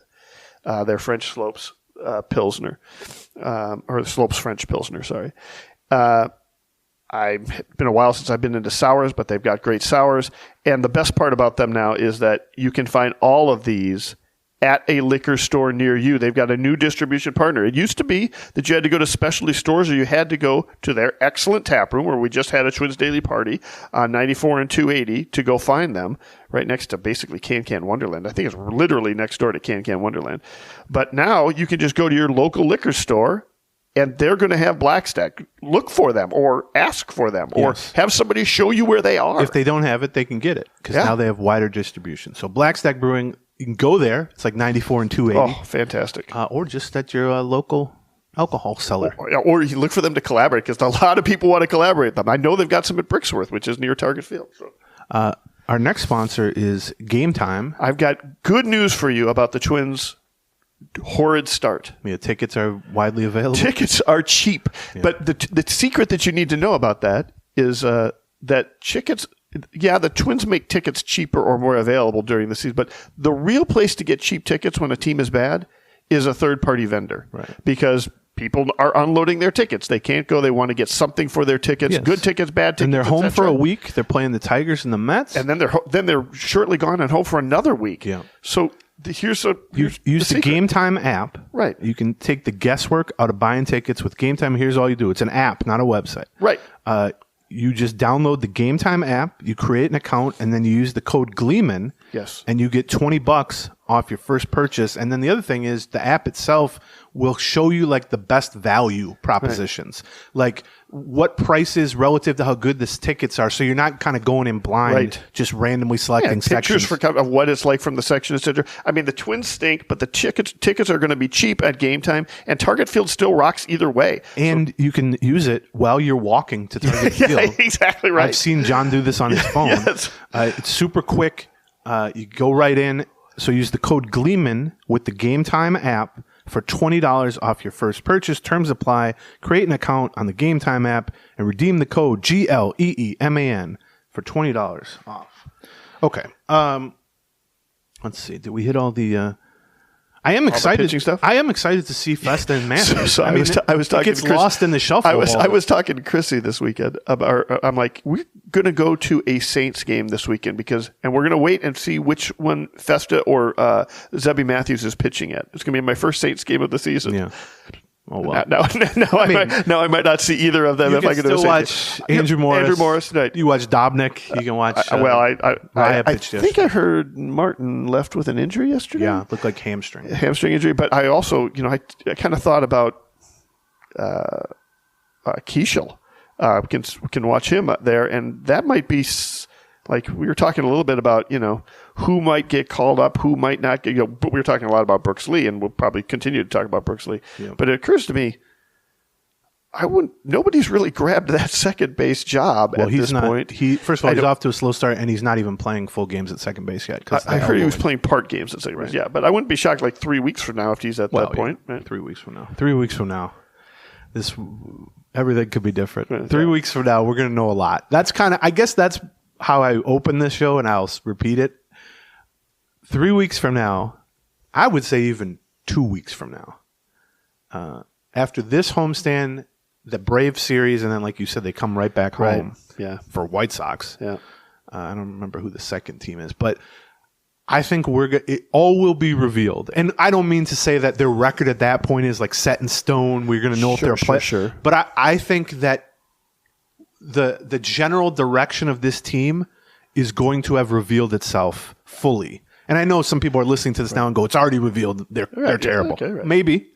S2: Their French Slopes Pilsner. Or Slopes French Pilsner, sorry. It's been a while since I've been into sours, but they've got great sours. And the best part about them now is that you can find all of these at a liquor store near you. They've got a new distribution partner. It used to be that you had to go to specialty stores or you had to go to their excellent tap room where we just had a Twins Daily Party on 94 and 280 to go find them right next to basically Can Wonderland. I think it's literally next door to Can Wonderland. But now you can just go to your local liquor store and they're going to have Blackstack. Look for them or ask for them or have somebody show you where they are.
S3: If they don't have it, they can get it because now they have wider distribution. So Blackstack Brewing, you can go there. It's like 94 and 280.
S2: Oh, fantastic.
S3: Or just at your local alcohol seller.
S2: Or you look for them to collaborate because a lot of people want to collaborate with them. I know they've got some at Brixworth, which is near Target Field. So.
S3: Our next sponsor is Game Time.
S2: I've got good news for you about the Twins' horrid start.
S3: Yeah, tickets are widely available.
S2: Tickets are cheap. Yeah. But the secret that you need to know about that is that yeah, the Twins make tickets cheaper or more available during the season, but the real place to get cheap tickets when a team is bad is a third-party vendor.
S3: Right.
S2: Because people are unloading their tickets. They can't go. They want to get something for their tickets.
S3: Yes.
S2: Good tickets, bad tickets.
S3: And they're home for
S2: cetera.
S3: a week. They're playing the Tigers and the Mets.
S2: And then they're shortly gone and home for another week.
S3: Yeah.
S2: So here's
S3: use the Game Time app.
S2: Right.
S3: You can take the guesswork out of buying tickets with Game Time. Here's all you do. It's an app, not a website.
S2: Right.
S3: You just download the Game Time app, you create an account, and then you use the code Gleeman.
S2: Yes.
S3: And you get $20 off your first purchase. And then the other thing is the app itself will show you like the best value propositions. Like what prices relative to how good the tickets are. So you're not kind of going in blind, just randomly selecting
S2: pictures
S3: sections.
S2: of what it's like from the section, etc. I mean, the Twins stink, but the tickets are going to be cheap at Game Time, and Target Field still rocks either way.
S3: And you can use it while you're walking to Target Field.
S2: Exactly right.
S3: I've seen John do this on his phone.
S2: Yes.
S3: It's super quick. You go right in. So use the code Gleeman with the Game Time app for $20 off your first purchase. Terms apply. Create an account on the Game Time app and redeem the code GLEEMAN for $20 off. Okay. Let's see. Did we hit all the? I am excited.
S2: pitching stuff?
S3: I am excited to see Festa and Matthews.
S2: So I was talking.
S3: It gets
S2: to Chris,
S3: lost in the shuffle.
S2: I was talking to Chrissy this weekend about. I'm like, we're going to go to a Saints game this weekend and we're going to wait and see which one Festa or Zebby Matthews is pitching at. It's going to be my first Saints game of the season.
S3: Yeah. Oh well.
S2: Now I might not see either of them
S3: You
S2: if
S3: can
S2: I can do
S3: still
S2: a
S3: watch Andrew Morris.
S2: Andrew Morris tonight.
S3: You watch Dobnik. You can watch.
S2: I
S3: pitched
S2: think I heard Martin left with an injury yesterday.
S3: Yeah, looked like hamstring.
S2: Hamstring injury. But I also, I kind of thought about Keishel. Can watch him there, and that might be like we were talking a little bit about, who might get called up, who might not get. But we were talking a lot about Brooks Lee, and we'll probably continue to talk about Brooks Lee.
S3: Yeah.
S2: But it occurs to me, nobody's really grabbed that second base job at this point.
S3: First of all, he's off to a slow start, and he's not even playing full games at second base yet.
S2: I heard he was playing part games at second base. Yeah, but I wouldn't be shocked like 3 weeks from now if he's at that point.
S3: Yeah. 3 weeks from now. 3 weeks from now. Everything could be different.
S2: Right.
S3: 3 weeks from now, we're going to know a lot. I guess that's how I open this show, and I'll repeat it. 3 weeks from now, I would say even 2 weeks from now. After this homestand, the Brave series, and then, like you said, they come right back home for White Sox.
S2: Yeah.
S3: I don't remember who the second team is, but I think it all will be revealed. And I don't mean to say that their record at that point is like set in stone. We're going to know if they're playing.
S2: Sure.
S3: But I think that the general direction of this team is going to have revealed itself fully. And I know some people are listening to this now and go, it's already revealed. They're terrible.
S2: Okay, right.
S3: Maybe.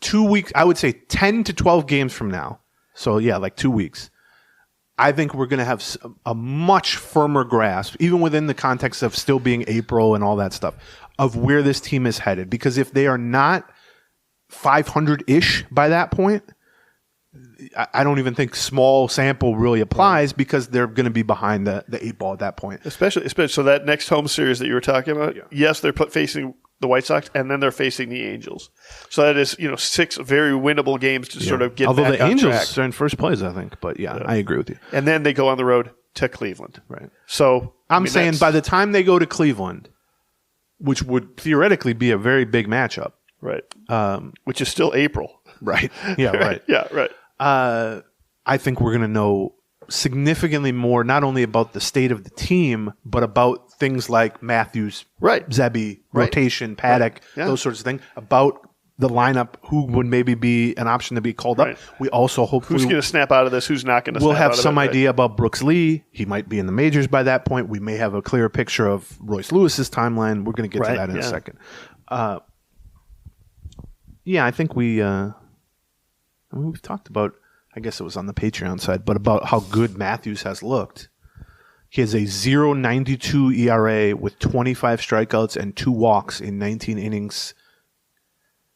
S2: 2
S3: weeks, I would say 10 to 12 games from now. So, yeah, like 2 weeks. I think we're going to have a much firmer grasp, even within the context of still being April and all that stuff, of where this team is headed. Because if they are not 500-ish by that point, I don't even think small sample really applies because they're going to be behind the 8 ball at that point.
S2: Especially so that next home series that you were talking about, yes, they're facing the White Sox, and then they're facing the Angels. So that is, 6 very winnable games to sort of get
S3: Although
S2: back
S3: the
S2: on
S3: Angels
S2: track.
S3: are in first place, I think. But, I agree with you.
S2: And then they go on the road to Cleveland.
S3: Right.
S2: So
S3: I'm saying by the time they go to Cleveland, which would theoretically be a very big matchup.
S2: Right. Which is still April.
S3: Right. Yeah, right.
S2: Yeah, right.
S3: I think we're going to know significantly more, not only about the state of the team, but about things like Matthews, Zebby, rotation, Paddock, those sorts of things, about the lineup, who would maybe be an option to be called up. We also hopefully...
S2: Who's going to snap out of this? Who's not going to snap out of it?
S3: We'll have some idea about Brooks Lee. He might be in the majors by that point. We may have a clearer picture of Royce Lewis's timeline. We're going to get to that in a second. I think we've talked about, I guess it was on the Patreon side, but about how good Matthews has looked. He has a 0.92 ERA with 25 strikeouts and 2 walks in 19 innings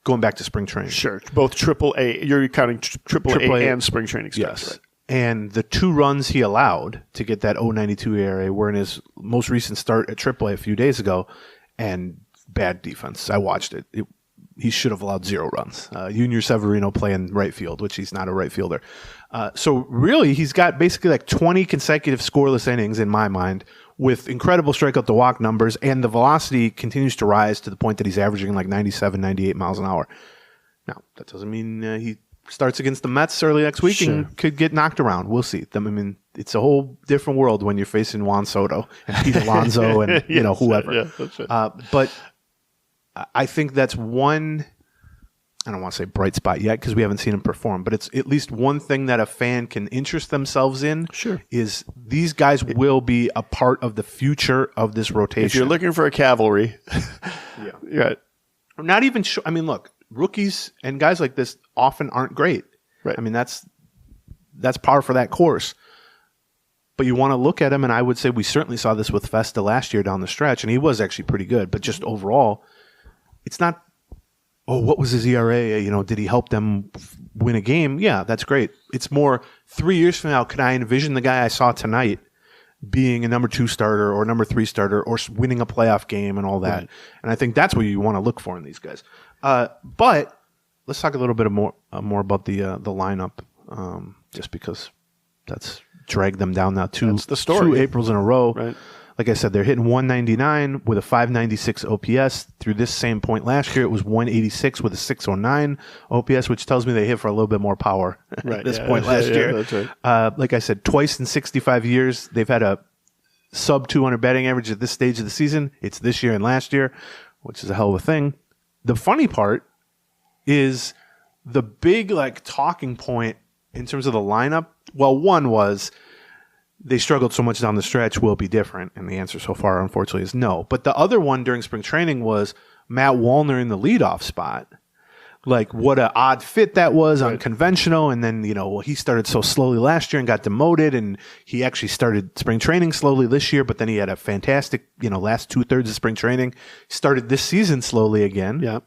S3: going back to spring training.
S2: Sure. Both AAA. You're counting AAA and spring training stuff.
S3: Yes. Right. And the 2 runs he allowed to get that 0.92 ERA were in his most recent start at AAA a few days ago, and bad defense. I watched it. he should have allowed 0 runs. Junior Severino playing right field, which he's not a right fielder. So really, he's got basically like 20 consecutive scoreless innings in my mind, with incredible strikeout to walk numbers, and the velocity continues to rise to the point that he's averaging like 97, 98 miles an hour. Now, that doesn't mean he starts against the Mets early next week and could get knocked around. We'll see. I mean, it's a whole different world when you're facing Juan Soto and Pete Alonso and whoever.
S2: Yeah, that's right.
S3: But I think that's one. I don't want to say bright spot yet because we haven't seen him perform, but it's at least one thing that a fan can interest themselves in.
S2: Sure.
S3: Is these guys will be a part of the future of this rotation.
S2: If you're looking for a cavalry, right.
S3: I'm not even sure. I mean, look, rookies and guys like this often aren't great.
S2: Right.
S3: I mean, that's par for that course. But you want to look at him, and I would say we certainly saw this with Festa last year down the stretch, and he was actually pretty good. But just overall, it's not, what was his ERA? Did he help them win a game? Yeah, that's great. It's more 3 years from now, can I envision the guy I saw tonight being a number 2 starter or number 3 starter or winning a playoff game and all that? Right. And I think that's what you want to look for in these guys. But let's talk a little bit more about the lineup, just because that's dragged them down now
S2: that's the story.
S3: 2 Aprils in a row.
S2: Right.
S3: Like I said, they're hitting 199 with a 596 OPS. Through this same point last year, it was 186 with a 609 OPS, which tells me they hit for a little bit more power at this point last year.
S2: That's right.
S3: Like I said, twice in 65 years, they've had a sub 200 batting average at this stage of the season. It's this year and last year, which is a hell of a thing. The funny part is the big talking point in terms of the lineup. Well, one was they struggled so much down the stretch. Will it be different? And the answer so far, unfortunately, is no. But the other one during spring training was Matt Wallner in the leadoff spot. Like, what an odd fit that was,
S2: right.
S3: Unconventional. And then, he started so slowly last year and got demoted. And he actually started spring training slowly this year. But then he had a fantastic, last 2/3 of spring training. Started this season slowly again.
S2: Yeah.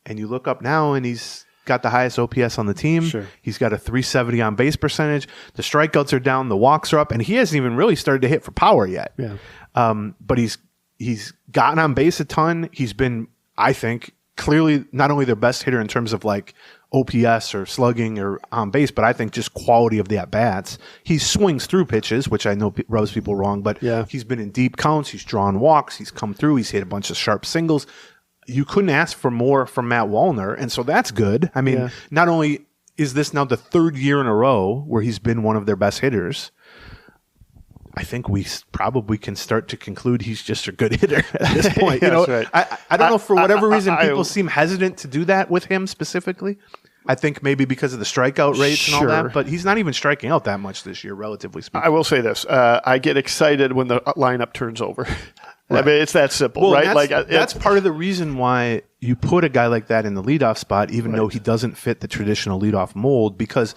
S3: And you look up now and he's got the highest OPS on the team.
S2: Sure.
S3: He's got a 370 on base percentage. The strikeouts are down. The walks are up. And he hasn't even really started to hit for power yet.
S2: Yeah.
S3: But he's gotten on base a ton. He's been, I think, clearly not only their best hitter in terms of OPS or slugging or on base, but I think just quality of the at-bats. He swings through pitches, which I know rubs people wrong, but he's been in deep counts. He's drawn walks. He's come through. He's hit a bunch of sharp singles. You couldn't ask for more from Matt Wallner, and so that's good. I mean, not only is this now the 3rd year in a row where he's been one of their best hitters, I think we probably can start to conclude he's just a good hitter at this point.
S2: Right.
S3: I don't know, for whatever reason, people seem hesitant to do that with him specifically. I think maybe because of the strikeout rates and all that, but he's not even striking out that much this year, relatively speaking.
S2: I will say this. I get excited when the lineup turns over. Right. I mean, it's that simple, right?
S3: That's part of the reason why you put a guy like that in the leadoff spot, even though he doesn't fit the traditional leadoff mold, because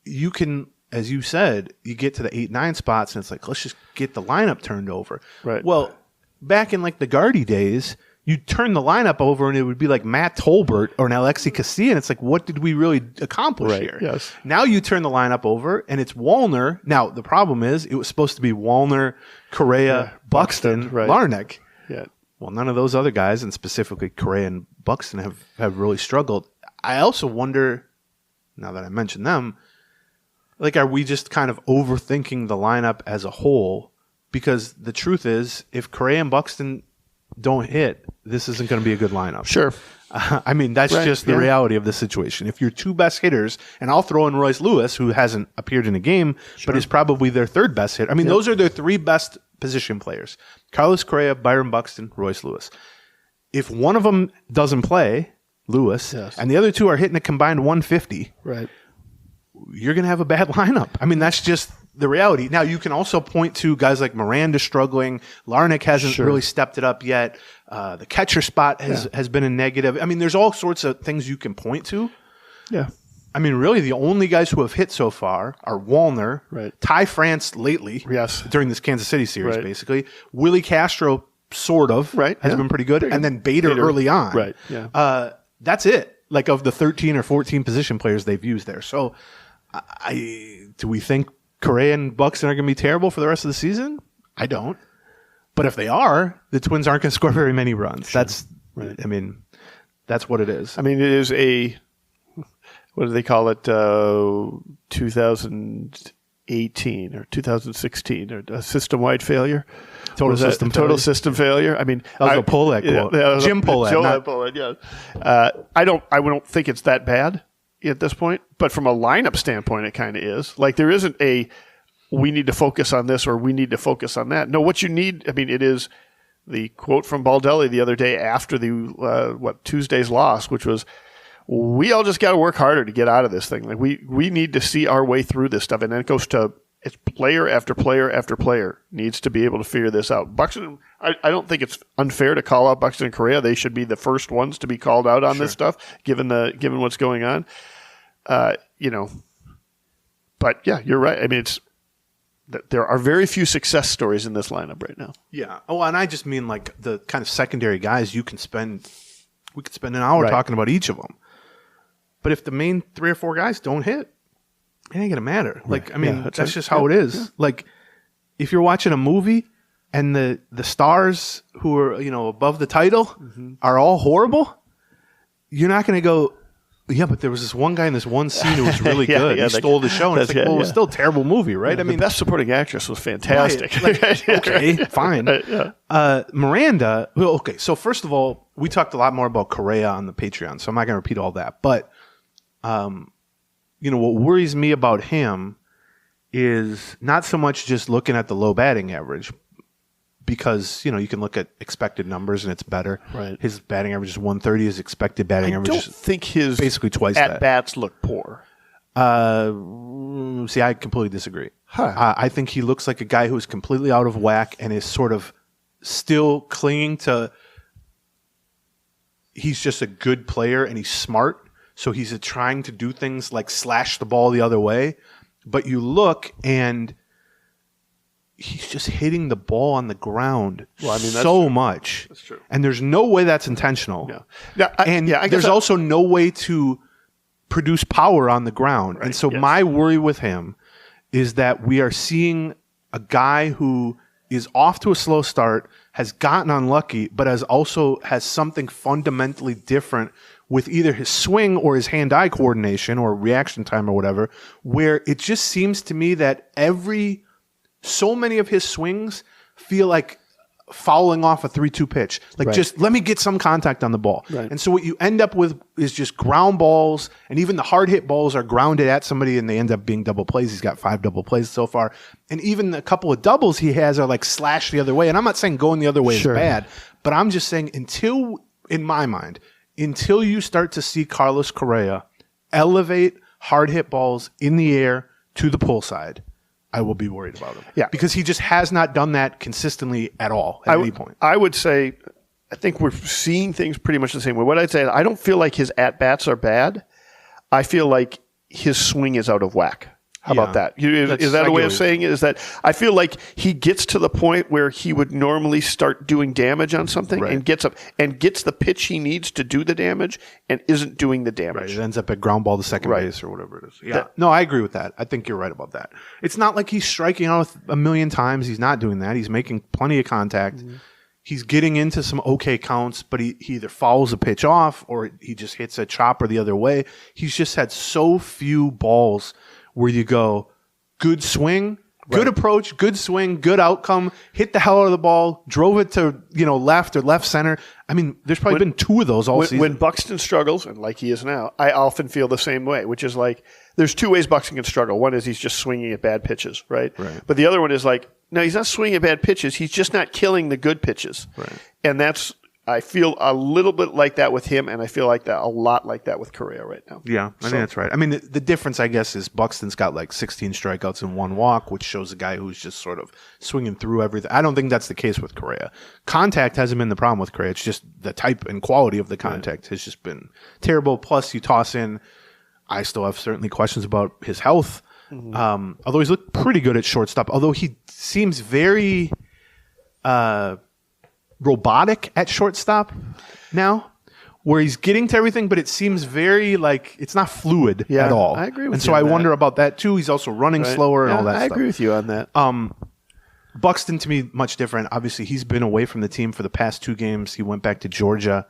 S3: you can, as you said, you get to the 8-9 spots and it's like, let's just get the lineup turned over.
S2: Right.
S3: Well, back in the Gardy days, you turn the lineup over and it would be like Matt Tolbert or an Alexi Casilla, and it's like, what did we really accomplish here?
S2: Yes.
S3: Now you turn the lineup over and it's Wallner. Now the problem is it was supposed to be Wallner, Correa, Buxton, Larnach.
S2: Yeah.
S3: Well, none of those other guys, and specifically Correa and Buxton, have really struggled. I also wonder, now that I mentioned them, are we just kind of overthinking the lineup as a whole? Because the truth is, if Correa and Buxton don't hit, this isn't going to be a good lineup.
S2: Sure.
S3: I mean, that's just the reality of the situation. If your 2 best hitters, and I'll throw in Royce Lewis, who hasn't appeared in a game, but is probably their 3rd best hitter. I mean, those are their 3 best position players. Carlos Correa, Byron Buxton, Royce Lewis. If one of them doesn't play, Lewis, and the other 2 are hitting a combined 150,
S2: right,
S3: you're going to have a bad lineup. I mean, that's just the reality. Now, you can also point to guys like Miranda struggling. Larnach hasn't really stepped it up yet. The catcher spot has been a negative. I mean, there's all sorts of things you can point to.
S2: Yeah.
S3: I mean, really, the only guys who have hit so far are Wallner, Ty France lately, during this Kansas City series, basically. Willie Castro, sort of, has been pretty good. And then Bader early on.
S2: Right, yeah.
S3: That's it. Of the 13 or 14 position players they've used there. So, do we think Correa and Buxton are going to be terrible for the rest of the season? I don't. But if they are, the Twins aren't going to score very many runs. Sure.
S2: Right.
S3: I mean, that's what it is.
S2: I mean, it is what do they call it? 2018 or 2016 or a system-wide failure.
S3: Total system
S2: failure. I mean,
S3: that was a Polak quote. Jim Polak.
S2: Polak, yeah. I don't think it's that bad at this point, but from a lineup standpoint, it kind of is. Like there isn't we need to focus on this or we need to focus on that. No, what you need, I mean, it is the quote from Baldelli the other day after the Tuesday's loss, which was, we all just got to work harder to get out of this thing. Like we need to see our way through this stuff, and then it goes to it's player after player after player needs to be able to figure this out. Buxton, I don't think it's unfair to call out Buxton and Correa. They should be the first ones to be called out on this stuff, given what's going on. But yeah, you're right. I mean, there are very few success stories in this lineup right now.
S3: Yeah. Oh, and I just mean like the kind of secondary guys we could spend an hour talking about each of them. But if the main 3 or 4 guys don't hit, it ain't gonna matter. Like, I mean, that's just how it is. Yeah. Like, if you're watching a movie and the stars who are above the title are all horrible, you're not gonna go, yeah, but there was this one guy in this one scene who was really good. He stole the show. And it's like, well, it was still a terrible movie, right?
S2: Yeah,
S3: I mean,
S2: the best supporting actress was fantastic.
S3: Right. Like, okay, fine. Miranda. Well, okay. So first of all, we talked a lot more about Correa on the Patreon, so I'm not going to repeat all that. But, what worries me about him is not so much just looking at the low batting average, because you can look at expected numbers and it's better.
S2: Right.
S3: His batting average is 130. His expected batting average
S2: is think his
S3: basically twice that.
S2: At bats look poor.
S3: See, I completely disagree. I think he looks like a guy who is completely out of whack and is sort of still clinging to. He's just a good player and he's smart, so he's trying to do things like slash the ball the other way. But you look and he's just hitting the ball on the ground so much.
S2: That's true.
S3: And there's no way that's intentional.
S2: Yeah.
S3: There's also no way to produce power on the ground. Right. And so my worry with him is that we are seeing a guy who is off to a slow start, has gotten unlucky, but has something fundamentally different with either his swing or his hand-eye coordination or reaction time or whatever, where it just seems to me that so many of his swings feel like fouling off a 3-2 pitch. Like, just let me get some contact on the ball. Right. And so what you end up with is just ground balls, and even the hard hit balls are grounded at somebody and they end up being double plays. He's got 5 double plays so far. And even a couple of doubles he has are like slashed the other way. And I'm not saying going the other way is bad, but I'm just saying in my mind, until you start to see Carlos Correa elevate hard hit balls in the air to the pull side, I will be worried about him.
S2: Yeah.
S3: Because he just has not done that consistently at all at any point.
S2: I would say, I think we're seeing things pretty much the same way. What I'd say is I don't feel like his at-bats are bad. I feel like his swing is out of whack. How about that? Is that a way of saying it? Is that I feel like he gets to the point where he would normally start doing damage on something and gets up and gets the pitch he needs to do the damage and isn't doing the damage.
S3: Right. It ends up at ground ball to second base or whatever it is. Yeah. No, I agree with that. I think you're right about that. It's not like he's striking out a million times. He's not doing that. He's making plenty of contact. Mm-hmm. He's getting into some okay counts, but he either fouls a pitch off or he just hits a chopper the other way. He's just had so few balls where you go, good swing, good approach, good swing, good outcome, hit the hell out of the ball, drove it to left or left center. I mean, there's probably been 2 of those all season.
S2: When Buxton struggles, and like he is now, I often feel the same way, which is like there's 2 ways Buxton can struggle. One is he's just swinging at bad pitches, right? But the other one is like, no, he's not swinging at bad pitches. He's just not killing the good pitches.
S3: Right.
S2: And I feel a little bit like that with him, and I feel like that a lot like that with Correa right now.
S3: Yeah, I think that's right. I mean, the difference, I guess, is Buxton's got like 16 strikeouts and 1 walk, which shows a guy who's just sort of swinging through everything. I don't think that's the case with Correa. Contact hasn't been the problem with Correa. It's just the type and quality of the contact has just been terrible. Plus, you toss in, I still have certainly questions about his health. Mm-hmm. Although he's looked pretty good at shortstop. Although he seems very robotic at shortstop now, where he's getting to everything, but it seems very like it's not fluid at all.
S2: I agree with you.
S3: And so I wonder about that too. He's also running slower and all that stuff.
S2: I agree with you on that.
S3: Buxton, to me, much different. Obviously, he's been away from the team for the past 2 games. He went back to Georgia.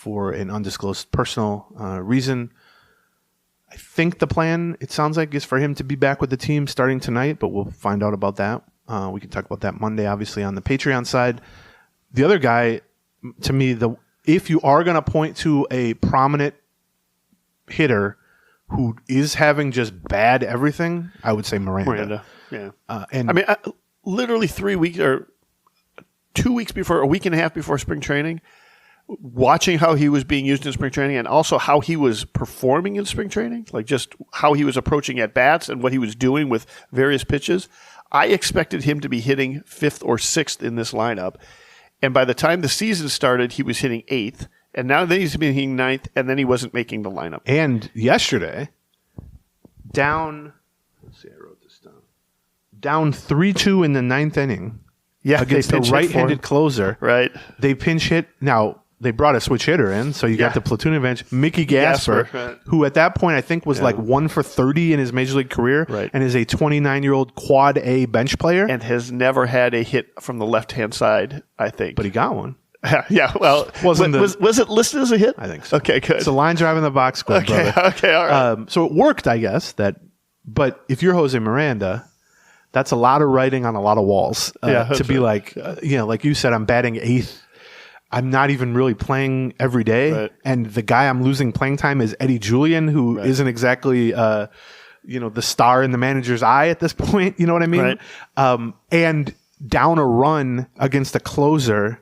S3: for an undisclosed personal reason. I think the plan, it sounds like, is for him to be back with the team starting tonight, but we'll find out about that. We can talk about that Monday, obviously, on the Patreon side. The other guy, to me, if you are going to point to a prominent hitter who is having just bad everything, I would say Miranda.
S2: Yeah.
S3: And
S2: I mean, literally 3 weeks or 2 weeks before, a week and a half before spring training, watching how he was being used in spring training and also how he was performing in spring training, like just how he was approaching at bats and what he was doing with various pitches, I expected him to be hitting 5th or 6th in this lineup. And by the time the season started, he was hitting 8th. And now then he's been hitting 9th, and then he wasn't making the lineup.
S3: And yesterday, down 3-2 in the 9th inning against the right-handed closer.
S2: Right.
S3: They pinch hit. Now, they brought a switch hitter in, so you got the platoon advantage. Mickey Gasper,
S2: right.
S3: who at that point I think was like 1 for 30 in his major league career,
S2: right.
S3: and is a 29-year-old quad A bench player.
S2: And has never had a hit from the left-hand side, I think.
S3: But he got one.
S2: Yeah, well, was it listed as a hit?
S3: I think so.
S2: Okay, good.
S3: It's a line drive in the box score, brother.
S2: Okay, all right.
S3: So it worked, I guess. But if you're Jose Miranda, that's a lot of writing on a lot of walls to be like, like you said, I'm batting 8th. I'm not even really playing every day.
S2: Right.
S3: And the guy I'm losing playing time is Eddie Julian, who isn't exactly, the star in the manager's eye at this point. You know what I mean?
S2: Right.
S3: And down a run against a closer,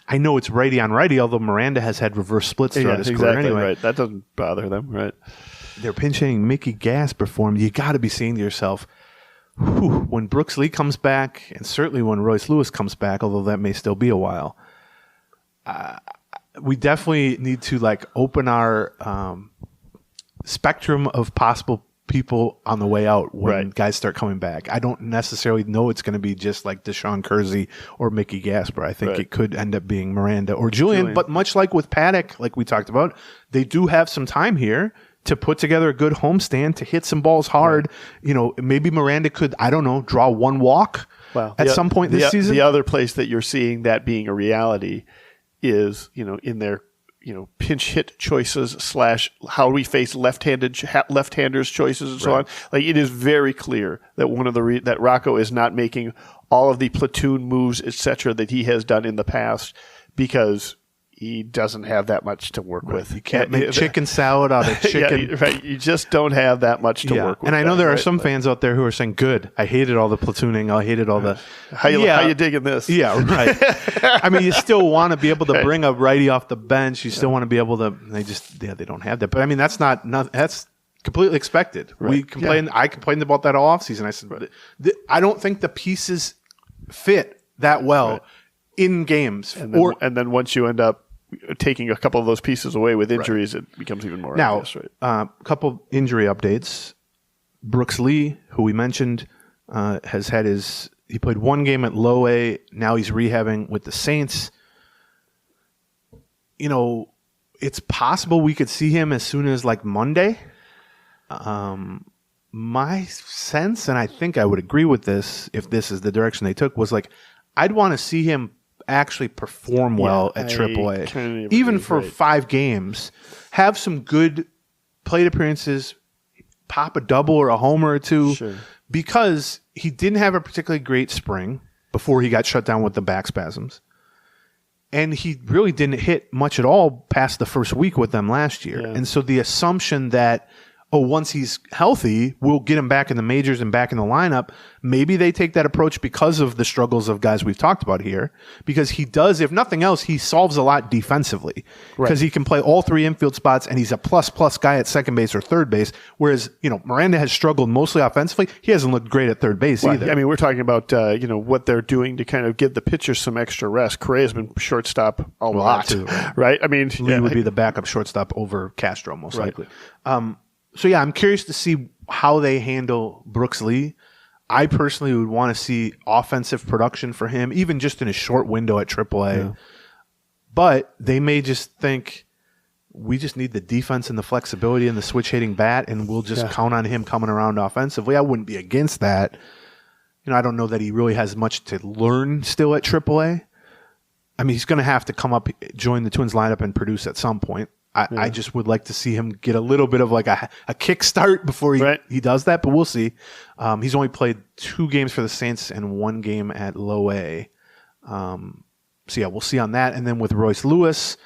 S3: I know it's righty on righty, although Miranda has had reverse splits throughout his career anyway.
S2: Right. That doesn't bother them, right?
S3: They're pinch hitting Mickey Gasper for him. You got to be saying to yourself, when Brooks Lee comes back, and certainly when Royce Lewis comes back, although that may still be a while, we definitely need to open our spectrum of possible people on the way out when guys start coming back. I don't necessarily know it's going to be just like Deshaun Kersey or Mickey Gasper. I think it could end up being Miranda or Julian. But much like with Paddock, like we talked about, they do have some time here to put together a good homestand, to hit some balls hard. Maybe Miranda could, I don't know, draw one walk at some point this season.
S2: The other place that you're seeing that being a reality is, in their pinch hit choices / how we face left-handers choices and so on. Like, it is very clear that that Rocco is not making all of the platoon moves, etc., that he has done in the past because he doesn't have that much to work with.
S3: You can't make chicken salad out of chicken.
S2: Right. You just don't have that much to work with.
S3: And I know there are some fans out there who are saying, good, I hated all the platooning. I hated all the...
S2: How you digging this?
S3: Yeah, right. I mean, you still want to be able to bring a righty off the bench. You still want to be able to... They don't have that. But I mean, that's that's completely expected. Right. I complained about that all offseason. I said, I don't think the pieces fit that well in games.
S2: And then once you end up taking a couple of those pieces away with injuries, it becomes even more obvious, right?
S3: A couple injury updates. Brooks Lee, who we mentioned, has had he played one game at low A. Now he's rehabbing with the Saints. It's possible we could see him as soon as Monday. My sense, and I think I would agree with this if this is the direction they took, was I'd want to see him actually perform well at AAA, even for 5 games, have some good plate appearances, pop a double or a homer or two, because he didn't have a particularly great spring before he got shut down with the back spasms. And he really didn't hit much at all past the first week with them last year. Yeah. And so the assumption that, once he's healthy, we'll get him back in the majors and back in the lineup. Maybe they take that approach because of the struggles of guys we've talked about here. Because he does, if nothing else, he solves a lot defensively. Because he can play all 3 infield spots, and he's a plus guy at second base or third base. Whereas, Miranda has struggled mostly offensively. He hasn't looked great at third base either.
S2: I mean, we're talking about, what they're doing to kind of give the pitchers some extra rest. Correa's been shortstop a lot, too, right? I mean,
S3: Lee would be the backup shortstop over Castro, most likely. So, I'm curious to see how they handle Brooks Lee. I personally would want to see offensive production for him, even just in a short window at AAA. Yeah. But they may just think, we just need the defense and the flexibility and the switch-hitting bat, and we'll just count on him coming around offensively. I wouldn't be against that. I don't know that he really has much to learn still at AAA. I mean, he's going to have to come up, join the Twins lineup and produce at some point. I just would like to see him get a little bit of like a kickstart before he does that, but we'll see. He's only played 2 games for the Saints and 1 game at low A. So yeah, we'll see on that. And then with Royce Lewis,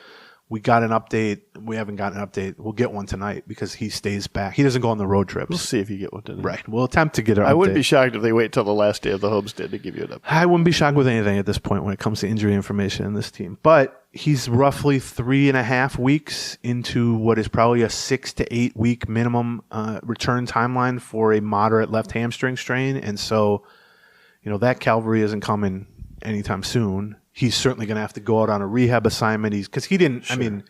S3: we got an update. We haven't gotten an update. We'll get one tonight because he stays back. He doesn't go on the road trips.
S2: We'll see if you get one tonight.
S3: Right. We'll attempt to get an update.
S2: I wouldn't be shocked if they wait till the last day of the homestead to give you an update.
S3: I wouldn't be shocked with anything at this point when it comes to injury information in this team. But he's roughly 3.5 weeks into what is probably a 6 to 8 week minimum return timeline for a moderate left hamstring strain. And so, that cavalry isn't coming anytime soon. He's certainly going to have to go out on a rehab assignment. Because he didn't, I mean,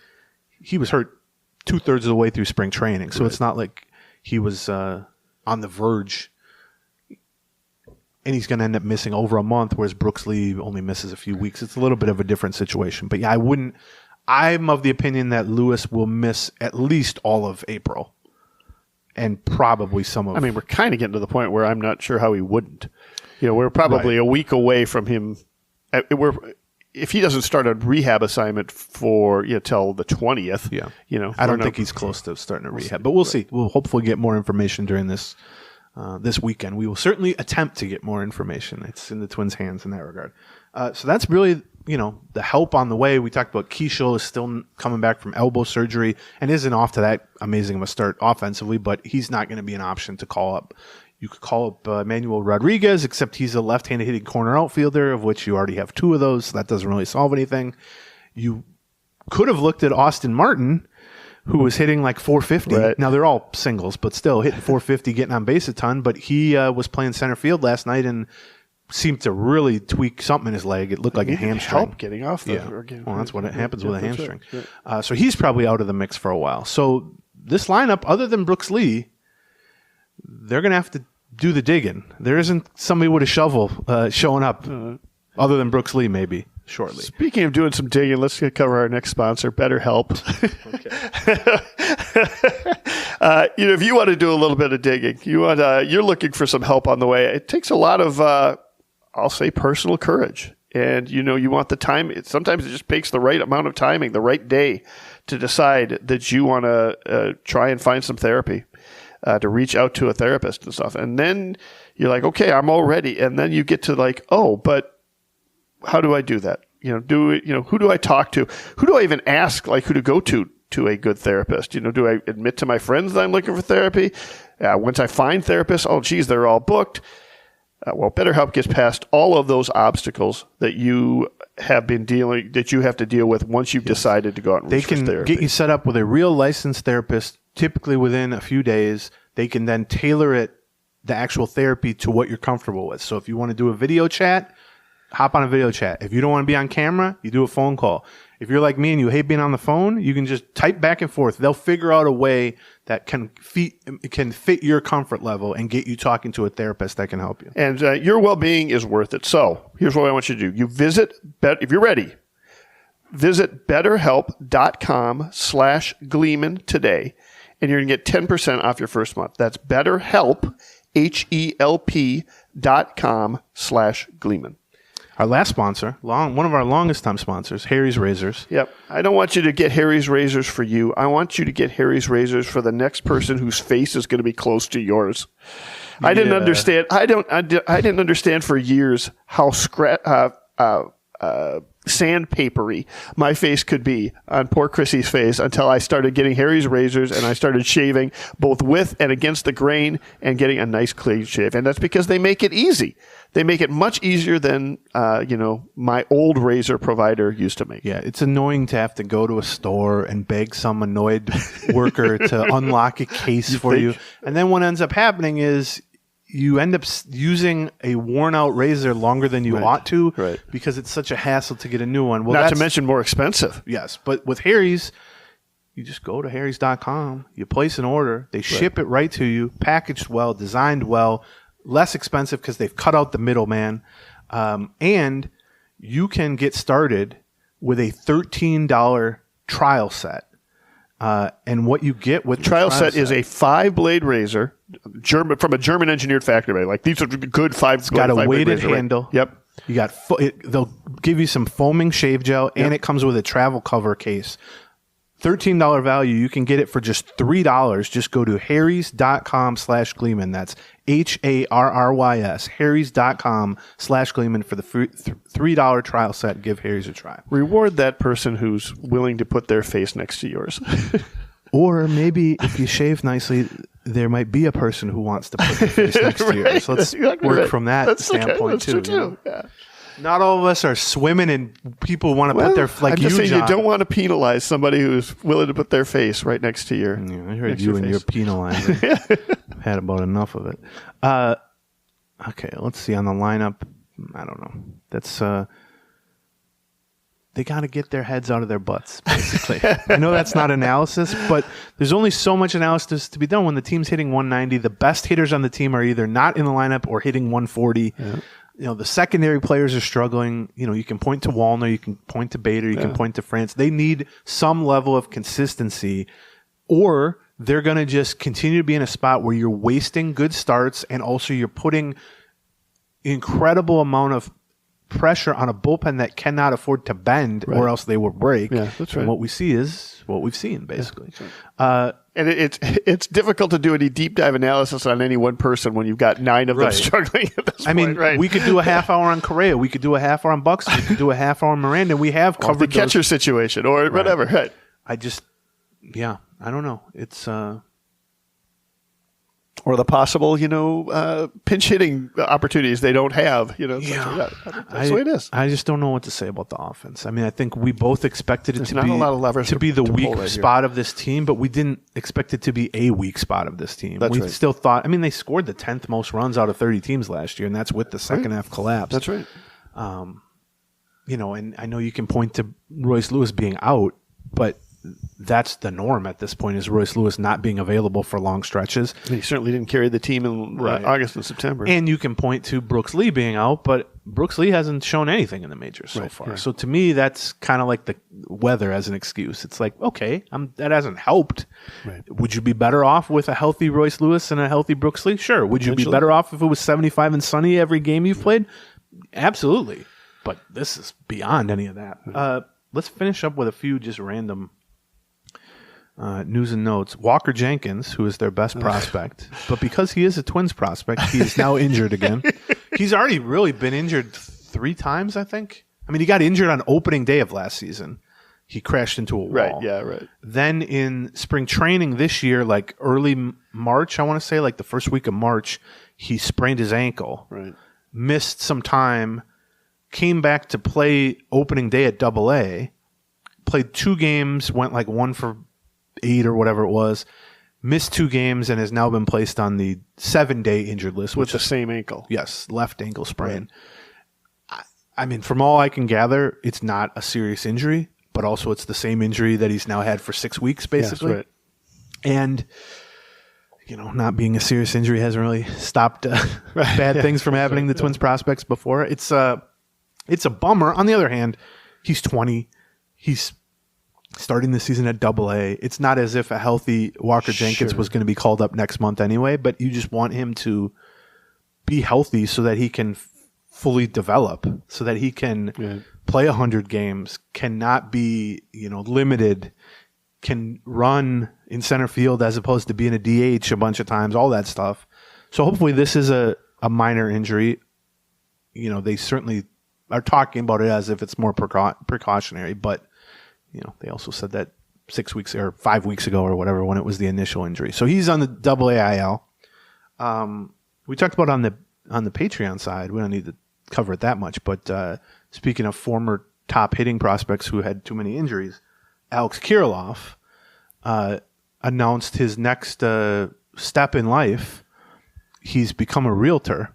S3: he was hurt 2/3 of the way through spring training. So it's not like he was on the verge. And he's going to end up missing over a month, whereas Brooks Lee only misses a few weeks. It's a little bit of a different situation. But yeah, I'm of the opinion that Lewis will miss at least all of April. And probably some of.
S2: I mean, we're kind of getting to the point where I'm not sure how he wouldn't. We're probably a week away from him. If he doesn't start a rehab assignment for till the 20th,
S3: I don't think he's close to starting a rehab, but we'll see. We'll hopefully get more information during this weekend. We will certainly attempt to get more information. It's in the Twins' hands in that regard. So that's really the help on the way. We talked about Keishel is still coming back from elbow surgery and isn't off to that amazing of a start offensively, but he's not going to be an option to call up. You could call up Manuel Rodriguez, except he's a left-handed hitting corner outfielder, of which you already have 2 of those, so that doesn't really solve anything. You could have looked at Austin Martin, who was hitting like 450.
S2: Right.
S3: Now, they're all singles, but still hitting 450, getting on base a ton. But he was playing center field last night and seemed to really tweak something in his leg. It looked like a hamstring.
S2: Help getting off the
S3: Well, that's what happens with a hamstring. Right. So he's probably out of the mix for a while. So this lineup, other than Brooks Lee, they're going to have to do the digging. There isn't somebody with a shovel showing up, other than Brooks Lee, maybe shortly. Speaking
S2: of doing some digging, let's cover our next sponsor, BetterHelp. If you want to do a little bit of digging, you're looking for some help on the way. It takes a lot of, I'll say, personal courage. And, you want the time. Sometimes it just takes the right amount of timing, the right day to decide that you want to try and find some therapy. To reach out to a therapist and stuff. And then you're like, okay, I'm all ready. And then you get to like, oh, but how do I do that? Who do I talk to? Who do I even ask, like who to go to a good therapist? Do I admit to my friends that I'm looking for therapy? Once I find therapists, oh, geez, they're all booked. Well, BetterHelp gets past all of those obstacles that you have to deal with once you've decided to go out and reach for therapy. They can
S3: get you set up with a real licensed therapist, typically within a few days. They can then tailor the actual therapy to what you're comfortable with. So if you want to do a video chat, hop on a video chat. If you don't want to be on camera, you do a phone call. If you're like me and you hate being on the phone, you can just type back and forth. They'll figure out a way that can fit your comfort level and get you talking to a therapist that can help you.
S2: And your well-being is worth it. So here's what I want you to do. If you're ready, visit betterhelp.com/Gleeman today, and you're going to get 10% off your first month. That's BetterHelp, HELP.com/Gleeman.
S3: Our last sponsor, one of our longest time sponsors, Harry's Razors.
S2: Yep. I don't want you to get Harry's Razors for you. I want you to get Harry's Razors for the next person whose face is going to be close to yours. I didn't understand. I didn't understand for years how sandpapery my face could be on poor Chrissy's face until I started getting Harry's Razors and I started shaving both with and against the grain and getting a nice clean shave. And that's because they make it easy. They make it much easier than my old razor provider used to make.
S3: Yeah, it's annoying to have to go to a store and beg some annoyed worker to unlock a case for you. And then what ends up happening is you end up using a worn-out razor longer than you ought to because it's such a hassle to get a new one.
S2: Well, not to mention more expensive.
S3: Yes, but with Harry's, you just go to harrys.com, you place an order, they ship it right to you, packaged well, designed well, less expensive because they've cut out the middleman, and you can get started with a $13 trial set. And what you get with
S2: trial set is a 5-blade razor, from a German engineered factory. Like these are good 5.
S3: It's got a weighted handle.
S2: Right? Yep.
S3: You got they'll give you some foaming shave gel, and it comes with a travel cover case. $13 value. You can get it for just $3. Just go to harrys.com/Gleeman. That's HARRYS. harrys.com/Gleeman for the $3 trial set. Give Harry's a try.
S2: Reward that person who's willing to put their face next to yours.
S3: Or maybe if you shave nicely, there might be a person who wants to put their face next to yours. So let's work from that standpoint too.
S2: True too. Yeah.
S3: Not all of us are swimming, and people want to put their
S2: I'm just saying you don't want to penalize somebody who's willing to put their face right next to your.
S3: Yeah, I heard you and your penalizing. Had about enough of it. Okay, let's see on the lineup. I don't know. That's they got to get their heads out of their butts, basically. I know that's not analysis, but there's only so much analysis to be done when the team's hitting 190. The best hitters on the team are either not in the lineup or hitting 140. Yeah. The secondary players are struggling. You can point to Wallner, you can point to Bader, you can point to France. They need some level of consistency, or they're going to just continue to be in a spot where you're wasting good starts, and also you're putting incredible amount of pressure on a bullpen that cannot afford to bend, or else they will break.
S2: Yeah, that's right.
S3: And what we see is what we've seen, basically.
S2: Yeah, and it's difficult to do any deep dive analysis on any one person when you've got 9 of them struggling at this point. Right?
S3: We could do a half hour on Correa. We could do a half hour on Buxton. We could do a half hour on Miranda. We have covered
S2: the catcher situation or whatever. Right.
S3: I don't know. It's
S2: or the possible, pinch hitting opportunities they don't have. That's the way it is.
S3: I just don't know what to say about the offense. I mean, I think we both expected it
S2: a lot of levers
S3: to be the weak spot of this team, but we didn't expect it to be a weak spot of this team. We still thought. I mean, they scored the 10th most runs out of 30 teams last year, and that's with the second half collapse.
S2: That's right.
S3: And I know you can point to Royce Lewis being out, but that's the norm at this point, is Royce Lewis not being available for long stretches.
S2: He certainly didn't carry the team in August and September.
S3: And you can point to Brooks Lee being out, but Brooks Lee hasn't shown anything in the majors so far. Yeah. So to me, that's kind of like the weather as an excuse. It's like, okay, that hasn't helped. Right. Would you be better off with a healthy Royce Lewis and a healthy Brooks Lee? Sure. Would you be better off if it was 75 and sunny every game you've played? Absolutely. But this is beyond any of that. Let's finish up with a few just random news and notes. Walker Jenkins, who is their best prospect, but because he is a Twins prospect, he is now injured again. He's already really been injured 3 times, I think. I mean, he got injured on opening day of last season. He crashed into a wall.
S2: Right, yeah, right.
S3: Then in spring training this year, like early March, I want to say, like the first week of March, he sprained his ankle.
S2: Right.
S3: Missed some time, came back to play opening day at AA, played 2 games, went like 1 for 8 or whatever it was, missed 2 games, and has now been placed on the 7-day injured list.
S2: With the same ankle.
S3: Yes, left ankle sprain. Right. I mean, from all I can gather, it's not a serious injury, but also it's the same injury that he's now had for 6 weeks, basically. Yes, right. And, not being a serious injury hasn't really stopped bad things from happening to Twins prospects before. It's a bummer. On the other hand, he's 20. He's starting the season at AA. It's not as if a healthy Walker Jenkins was going to be called up next month anyway, but you just want him to be healthy so that he can fully develop, so that he can play 100 games, cannot be, limited, can run in center field as opposed to being a DH a bunch of times, all that stuff. So hopefully this is a minor injury. They certainly are talking about it as if it's more precautionary, but they also said that 6 weeks or 5 weeks ago or whatever when it was the initial injury. So he's on the AAIL. We talked about on the Patreon side. We don't need to cover it that much. But speaking of former top hitting prospects who had too many injuries, Alex Kirilloff announced his next step in life. He's become a realtor.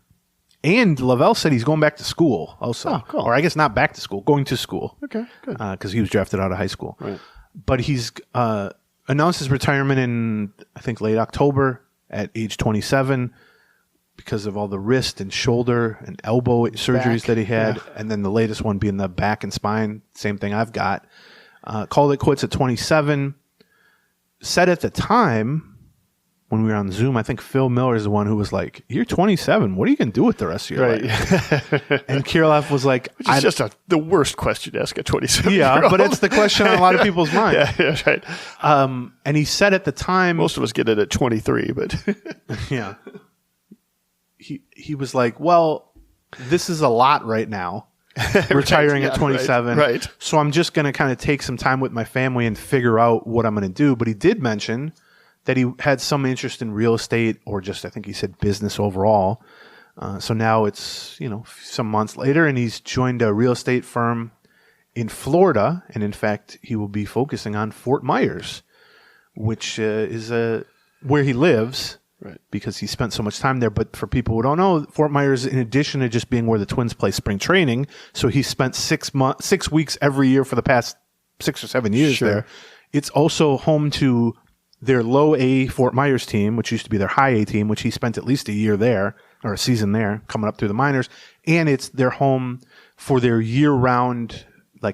S3: And Lavelle said he's going back to school also.
S2: Oh, cool.
S3: Or I guess not back to school, going to school.
S2: Okay, good.
S3: Because he was drafted out of high school.
S2: Right.
S3: But he's announced his retirement in, I think, late October at age 27 because of all the wrist and shoulder and elbow surgeries that he had. Yeah. And then the latest one being the back and spine, same thing I've got. Called it quits at 27. Said at the time when we were on Zoom, I think Phil Miller is the one who was like, "You're 27. What are you going to do with the rest of your life?" And Kirilov was like,
S2: Which is just the worst question to ask a 27-year-old.
S3: Yeah, but it's the question on a lot of people's mind.
S2: Yeah, right.
S3: And he said at the time,
S2: Most of us get it at 23, but
S3: yeah, he was like, "Well, this is a lot right now." Retiring at 27.
S2: Right.
S3: So I'm just going to kind of take some time with my family and figure out what I'm going to do. But he did mention that he had some interest in real estate, or just, I think he said business overall. So now it's, some months later, and he's joined a real estate firm in Florida. And in fact, he will be focusing on Fort Myers, which is where he lives. Right. Because he spent so much time there. But for people who don't know, Fort Myers, in addition to just being where the Twins play spring training, so he spent 6 weeks every year for the past 6 or 7 years there. It's also home to their low A Fort Myers team, which used to be their high A team, which he spent at least a year there, or a season there, coming up through the minors. And it's their home for their year-round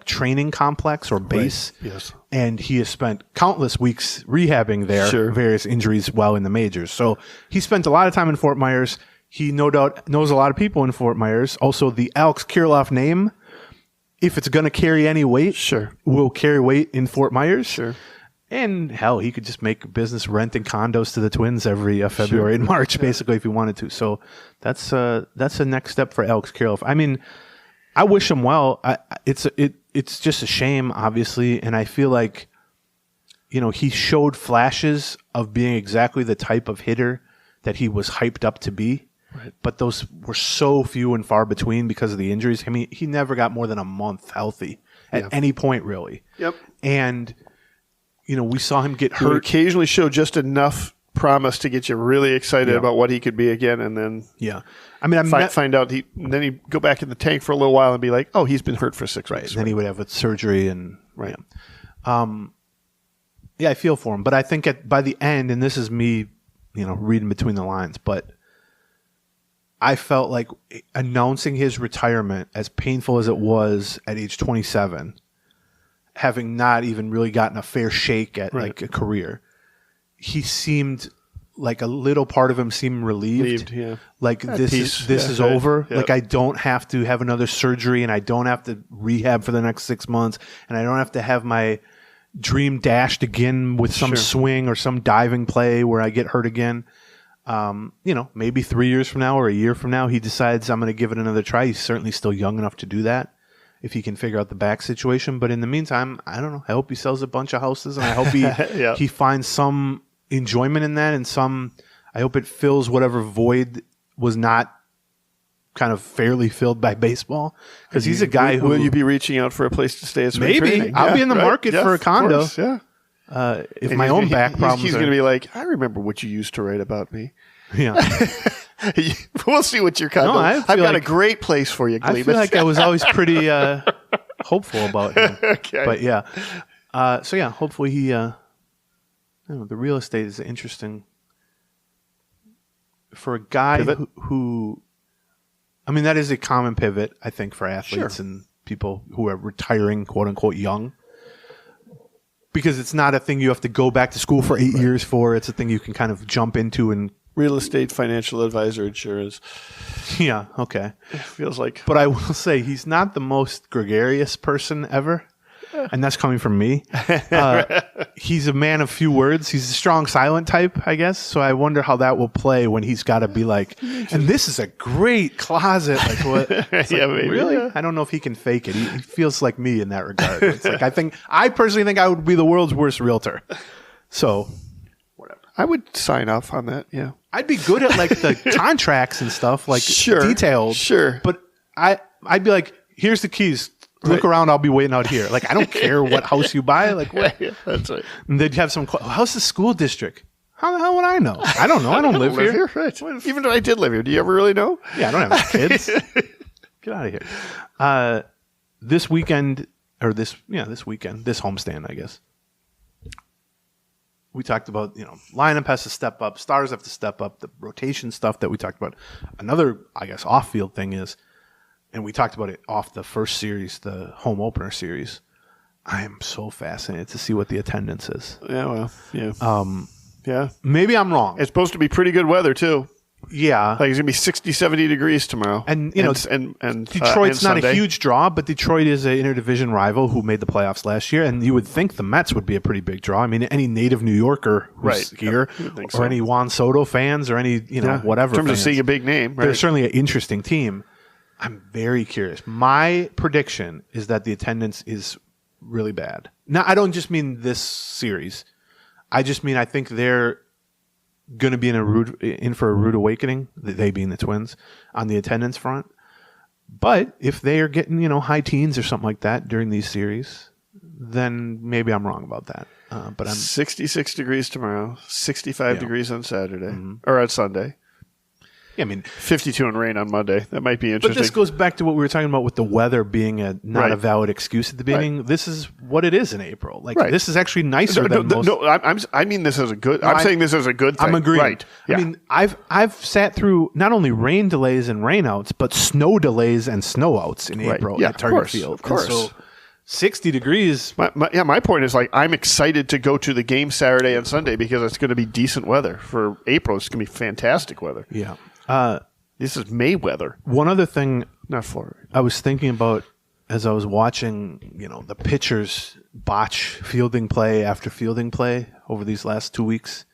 S3: training complex or base.
S2: Right. Yes.
S3: And he has spent countless weeks rehabbing their various injuries while in the majors. So he spent a lot of time in Fort Myers. He no doubt knows a lot of people in Fort Myers. Also, the Alex Kirilov name, if it's going to carry any weight, will carry weight in Fort Myers. Sure. And hell, he could just make business renting condos to the Twins every February and March, basically, if he wanted to. So that's the next step for Alex Kirilov. I mean, I wish him well. It's just a shame, obviously, and I feel like, he showed flashes of being exactly the type of hitter that he was hyped up to be, but those were so few and far between because of the injuries. I mean, he never got more than a month healthy at any point, really. Yep. And, we saw him get hurt.
S2: He occasionally showed just enough promise to get you really excited about what he could be again, and then find out then he'd go back in the tank for a little while and be like, oh, he's been hurt for 6 weeks.
S3: And then he would have a surgery and I feel for him, but I think by the end, and this is me, reading between the lines, but I felt like announcing his retirement, as painful as it was at age 27, having not even really gotten a fair shake at a career, he seemed like a little part of him seemed relieved. Like this is over. Like I don't have to have another surgery, and I don't have to rehab for the next 6 months, and I don't have to have my dream dashed again with some swing or some diving play where I get hurt again. Maybe 3 years from now or a year from now, he decides I'm going to give it another try. He's certainly still young enough to do that if he can figure out the back situation. But in the meantime, I don't know. I hope he sells a bunch of houses, and I hope he finds some enjoyment in that, and I hope it fills whatever void was not kind of fairly filled by baseball. Because he's a guy who...
S2: Will you be reaching out for a place to stay at spring training?
S3: I'll be in the market for a condo.
S2: Course,
S3: if my own back problems
S2: he's going to be like, I remember what you used to write about me.
S3: Yeah.
S2: We'll see what your condo... I've got a great place for you, Gleeman.
S3: I feel like I was always pretty hopeful about him. Okay. But yeah. Hopefully he... the real estate is interesting for a guy who... I mean, that is a common pivot, I think, for athletes and people who are retiring, quote unquote, young. Because it's not a thing you have to go back to school for 8 years for. It's a thing you can kind of jump into and...
S2: Real estate, financial advisor, insurance.
S3: Yeah, okay.
S2: It feels like...
S3: But I will say, he's not the most gregarious person ever. And that's coming from me. He's a man of few words. He's a strong silent type, I guess. So I wonder how that will play when he's got to be like, and this is a great closet. Like what?
S2: Maybe.
S3: Really?
S2: Yeah.
S3: I don't know if he can fake it. He feels like me in that regard. It's like I personally think I would be the world's worst realtor. So whatever.
S2: I would sign off on that. Yeah.
S3: I'd be good at the contracts and stuff, detailed.
S2: Sure.
S3: But I'd be like, here's the keys. Look around, I'll be waiting out here. Like, I don't care what house you buy. Like, what?
S2: Yeah, that's right.
S3: And they'd have some, how's the school district? How the hell would I know? I don't know. I don't live here.
S2: Right. Even though I did live here. Do you ever really know?
S3: Yeah, I don't have kids. Get out of here. This weekend, this homestand, I guess. We talked about, lineup has to step up. Stars have to step up. The rotation stuff that we talked about. Another, I guess, off-field thing is, and we talked about it off the first series, the home opener series. I am so fascinated to see what the attendance is.
S2: Yeah, well, yeah. Yeah.
S3: Maybe I'm wrong.
S2: It's supposed to be pretty good weather, too.
S3: Yeah.
S2: Like it's going to be 60, 70 degrees tomorrow.
S3: And,
S2: and
S3: Detroit's not
S2: Sunday.
S3: a huge draw, but Detroit is an interdivision rival who made the playoffs last year, and you would think the Mets would be a pretty big draw. I mean, any native New Yorker who's here, or any Juan Soto fans, or any, whatever
S2: in terms
S3: fans.
S2: of seeing a big name. Right.
S3: They're certainly an interesting team. I'm very curious. My prediction is that the attendance is really bad. Now, I don't just mean this series. I just mean I think they're going to be in for a rude awakening, they being the Twins, on the attendance front. But if they are getting, high teens or something like that during these series, then maybe I'm wrong about that. But I'm
S2: 66 degrees tomorrow, 65 degrees on Saturday, or on Sunday.
S3: Yeah, I mean,
S2: 52 and rain on Monday. That might be interesting.
S3: But this goes back to what we were talking about with the weather being not a valid excuse at the beginning.
S2: Right.
S3: This is what it is in April. This is actually nicer than most.
S2: No, I mean this as a good. I'm saying this as a good thing.
S3: I'm agreeing.
S2: Right. Yeah.
S3: I mean, I've sat through not only rain delays and rainouts, but snow delays and snowouts in April at Target Field.
S2: Of course.
S3: And so 60 degrees.
S2: My point is I'm excited to go to the game Saturday and Sunday because it's going to be decent weather for April. It's going to be fantastic weather.
S3: Yeah.
S2: This is May weather.
S3: One other thing
S2: Not Florida.
S3: I was thinking about as I was watching, the pitchers botch fielding play after fielding play over these last 2 weeks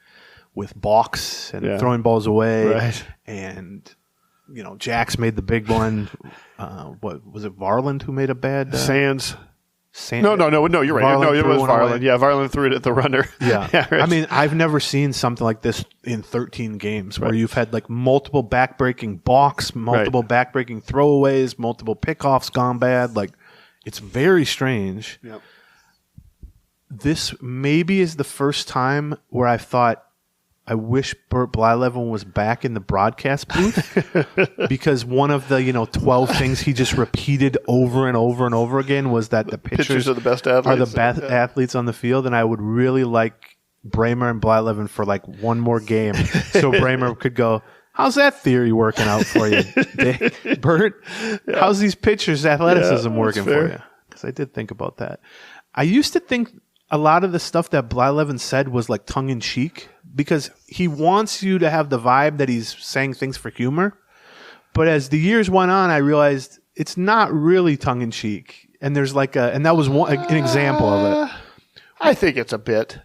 S3: with balks and throwing balls away.
S2: Right.
S3: And, Jax made the big one. What was it, Varland who made a bad?
S2: Sands. No, you're right.
S3: Varland
S2: It was
S3: threw one
S2: Varland.
S3: away.
S2: Yeah, Varland threw it at the runner.
S3: Yeah.
S2: Right.
S3: I mean, I've never seen something like this in 13 games where you've had multiple back-breaking balks, multiple back-breaking throwaways, multiple pickoffs gone bad. It's very strange.
S2: Yep.
S3: This maybe is the first time where I've thought, I wish Burt Blyleven was back in the broadcast booth because one of the 12 things he just repeated over and over and over again was that the pitchers
S2: are the best athletes.
S3: Are the best athletes on the field, and I would really like Bramer and Blyleven for one more game so Bramer could go, how's that theory working out for you, Burt? Yeah. How's these pitchers' athleticism working for you? Because I did think about that. I used to think a lot of the stuff that Blyleven said was tongue-in-cheek because he wants you to have the vibe that he's saying things for humor. But as the years went on, I realized it's not really tongue-in-cheek. And there's and that was an example of it.
S2: I think it's a bit.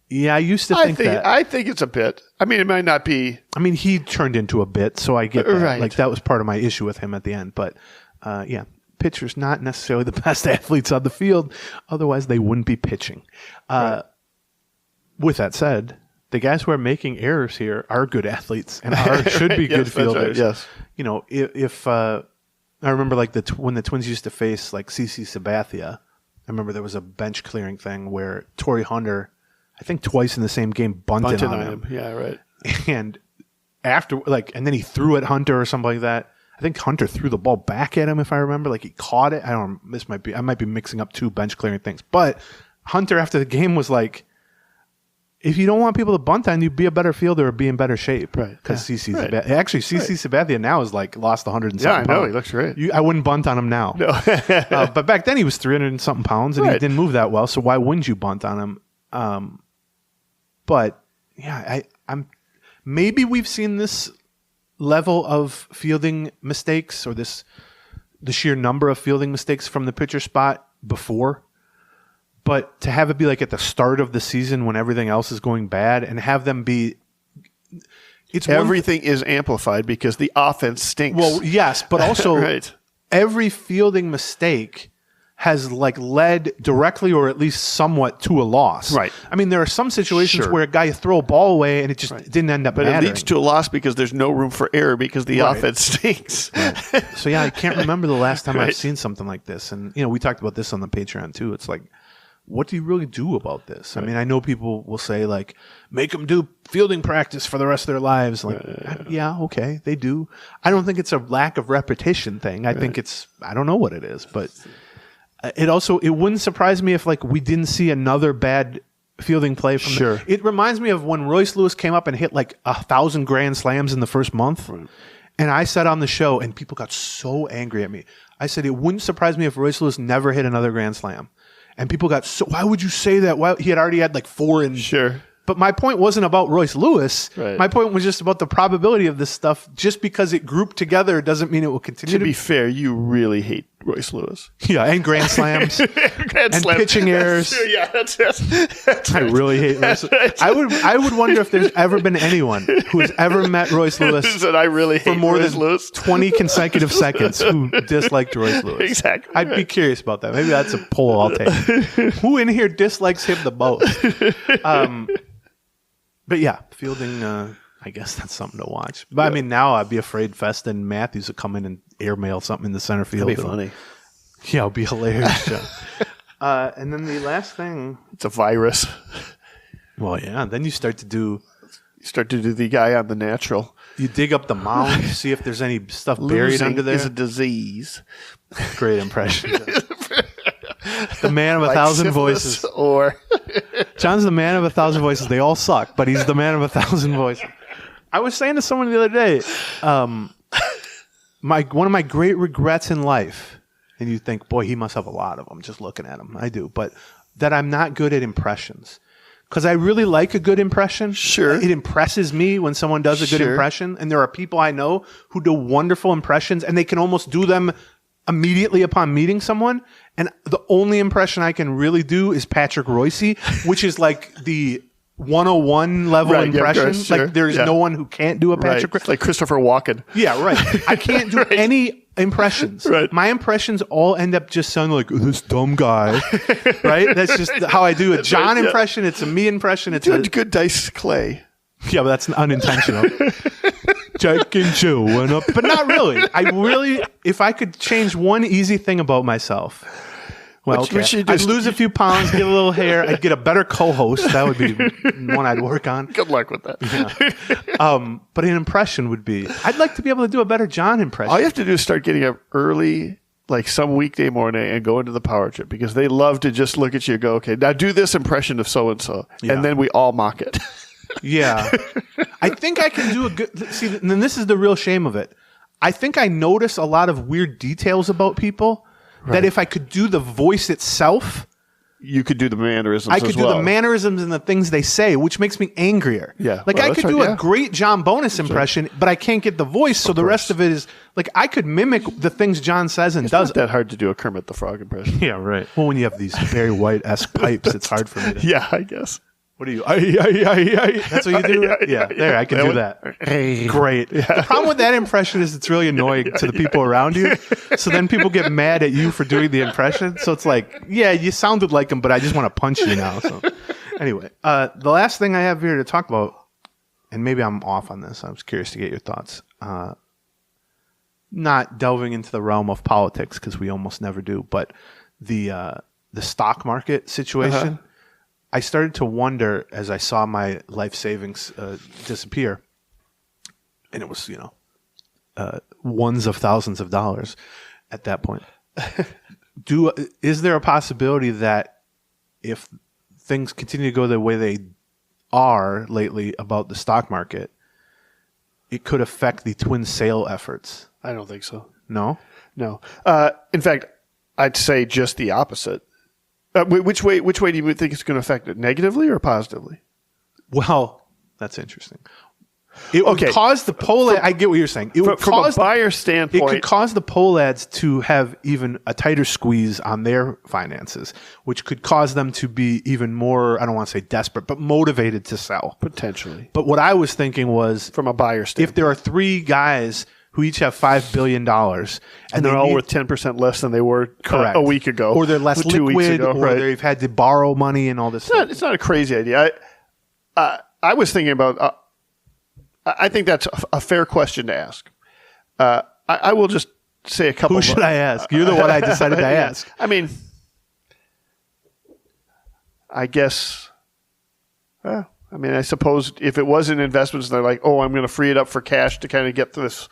S3: Yeah, I used to think that.
S2: I think it's a bit. I mean, it might not be.
S3: I mean, he turned into a bit, so I get that.
S2: Right.
S3: That was part of my issue with him at the end. But, pitchers not necessarily the best athletes on the field. Otherwise, they wouldn't be pitching. With that said, the guys who are making errors here are good athletes and should be good fielders.
S2: Right. Yes.
S3: If I remember when the Twins used to face CC Sabathia, I remember there was a bench clearing thing where Torrey Hunter, I think twice in the same game, bunted on him.
S2: Yeah, right.
S3: And after and then he threw at Hunter or something like that. I think Hunter threw the ball back at him, if I remember. He caught it. I might be mixing up two bench clearing things. But Hunter after the game was like, if you don't want people to bunt on you, be a better fielder or be in better shape.
S2: Right.
S3: Because CC Sabathia now is lost 100 and something pounds.
S2: Yeah, I know. He looks great.
S3: I wouldn't bunt on him now.
S2: No.
S3: But back then he was 300 and something pounds and he didn't move that well. So why wouldn't you bunt on him? But yeah, I'm maybe we've seen this level of fielding mistakes or the sheer number of fielding mistakes from the pitcher spot before. But to have it be at the start of the season when everything else is going bad and have them be...
S2: Everything is amplified because the offense stinks.
S3: Well, yes, but also
S2: right.
S3: Every fielding mistake has led directly or at least somewhat to a loss.
S2: Right.
S3: I mean, there are some situations where a guy throw a ball away and it just didn't end up mattering.
S2: But it leads to a loss because there's no room for error because the offense stinks.
S3: Right. So yeah, I can't remember the last time I've seen something like this. And we talked about this on the Patreon too. It's what do you really do about this? Right. I mean, I know people will say make them do fielding practice for the rest of their lives. Yeah, okay, they do. I don't think it's a lack of repetition thing. I think I don't know what it is, but it wouldn't surprise me if we didn't see another bad fielding play from it reminds me of when Royce Lewis came up and hit 1,000 grand slams in the first month. Right. And I said on the show, and people got so angry at me. I said, it wouldn't surprise me if Royce Lewis never hit another grand slam. And people got why would you say that? Why he had already had 4 in But my point wasn't about Royce Lewis.
S2: Right.
S3: My point was just about the probability of this stuff. Just because it grouped together doesn't mean it will continue
S2: To be fair, you really hate Royce Lewis.
S3: Yeah, and grand slams
S2: Grand
S3: and
S2: slam.
S3: pitching errors.
S2: Yeah, that's
S3: I really hate Royce. I would wonder if there's ever been anyone who has ever met Royce Lewis
S2: Said I really hate
S3: for more
S2: Royce
S3: than
S2: Lewis.
S3: 20 consecutive seconds who disliked Royce Lewis.
S2: Exactly.
S3: I'd be curious about that. Maybe that's a poll I'll take. Who in here dislikes him the most? But yeah, fielding, I guess that's something to watch. But I mean, now I'd be afraid Festa and Matthews will come in and airmail something in the center field.
S2: That'd be funny.
S3: Yeah, it'll be hilarious. John. And then the last thing.
S2: It's a virus.
S3: Well, yeah. Then you start to do
S2: the guy on the natural.
S3: You dig up the mound, see if there's any stuff buried
S2: Losing
S3: under there.
S2: is a disease.
S3: Great impression. The man of a thousand voices.
S2: Or
S3: John's the man of a thousand voices. They all suck, but he's the man of a thousand voices. I was saying to someone the other day, one of my great regrets in life, and you think, boy, he must have a lot of them just looking at him. I do, but that I'm not good at impressions. Because I really like a good impression.
S2: Sure.
S3: It impresses me when someone does a good impression. And there are people I know who do wonderful impressions, and they can almost do them immediately upon meeting someone. And the only impression I can really do is Patrick Royce, which is like the 101 level impression.
S2: Yeah, sure.
S3: Like there's no one who can't do a Patrick Royce.
S2: It's like Christopher Walken.
S3: Yeah, right. I can't do any impressions.
S2: Right.
S3: My impressions all end up just sounding like this dumb guy. Right? That's just how I do a John impression. It's a me impression. It's a
S2: Good Dice Clay.
S3: Yeah, but that's unintentional. Jack and Jill went up, but not really. If I could change one easy thing about myself, well, I'd lose a few pounds, get a little hair, I'd get a better co-host. That would be one I'd work on.
S2: Good luck with that.
S3: Yeah. But an impression would be, I'd like to be able to do a better John impression.
S2: All you have to do is start getting up early, like some weekday morning, and go into the power trip, because they love to just look at you and go, okay, now do this impression of so-and-so.
S3: Yeah.
S2: And then we all mock it.
S3: Yeah. I think I can do a good... See, and then this is the real shame of it. I think I notice a lot of weird details about people that if I could do the voice itself...
S2: You could do the mannerisms
S3: I could do the mannerisms and the things they say, which makes me angrier.
S2: Yeah.
S3: Like, I could do a great John Bonus impression, but I can't get the voice, so the rest of it is... Like, I could mimic the things John says and does.
S2: It's not that hard to do a Kermit the Frog impression.
S3: Yeah, right. Well, when you have these Barry White-esque pipes, it's hard for me to...
S2: Yeah, I guess.
S3: What are you? That's what you do? Yeah, there, I can do that. Great.
S2: Yeah.
S3: The problem with that impression is it's really annoying to the people around you. So then people get mad at you for doing the impression. So it's like, yeah, you sounded like him, but I just want to punch you now. So anyway, the last thing I have here to talk about, and maybe I'm off on this. I was curious to get your thoughts. Not delving into the realm of politics, because we almost never do, but the stock market situation. I started to wonder as I saw my life savings disappear, and it was, ones of thousands of dollars at that point. Is there a possibility that if things continue to go the way they are lately about the stock market, it could affect the twin sale efforts?
S2: I don't think so.
S3: No?
S2: No. In fact, I'd say just the opposite. Which way do you think it's going to affect it? Negatively or positively?
S3: Well, that's interesting. It would cause the poll ad, I get what you're saying. It would
S2: from
S3: cause
S2: a buyer standpoint,
S3: it could cause the poll ads to have even a tighter squeeze on their finances, which could cause them to be even more, I don't want to say desperate, but motivated to sell.
S2: Potentially.
S3: But what I was thinking was,
S2: from a buyer standpoint,
S3: if there are three guys who each have $5 billion.
S2: And they're all worth 10% less than they were a week ago.
S3: Or they're less
S2: 2 weeks
S3: liquid,
S2: ago,
S3: or they've had to borrow money and all this stuff.
S2: It's not a crazy idea. I was thinking about, I think that's a fair question to ask. I will just say a couple.
S3: Who should I ask? You're the one I decided to ask.
S2: I mean, I guess, I suppose if it was in investments, they're like, oh, I'm going to free it up for cash to kind of get this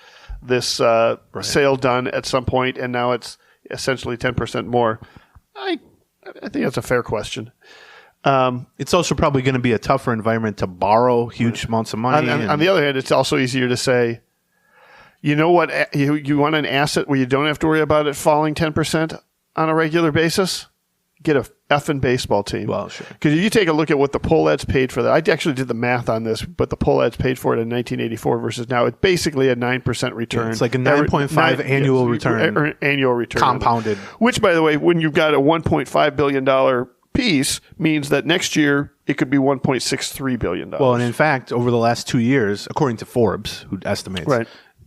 S2: sale done at some point, and now it's essentially 10% more. I think that's a fair question.
S3: It's also probably going to be a tougher environment to borrow huge amounts of money.
S2: On the other hand, it's also easier to say, you know what, you want an asset where you don't have to worry about it falling 10% on a regular basis? get a effing baseball team.
S3: Well, sure.
S2: Because if you take a look at what the Pohlads paid for that, I actually did the math on this, but the Pohlads paid for it in 1984 versus now, it's basically a 9% return.
S3: It's like a 9.5 annual return.
S2: Annual return.
S3: Compounded.
S2: Which, by the way, when you've got a $1.5 billion piece, means that next year it could be $1.63 billion.
S3: Well, and in fact, over the last 2 years, according to Forbes, who estimates,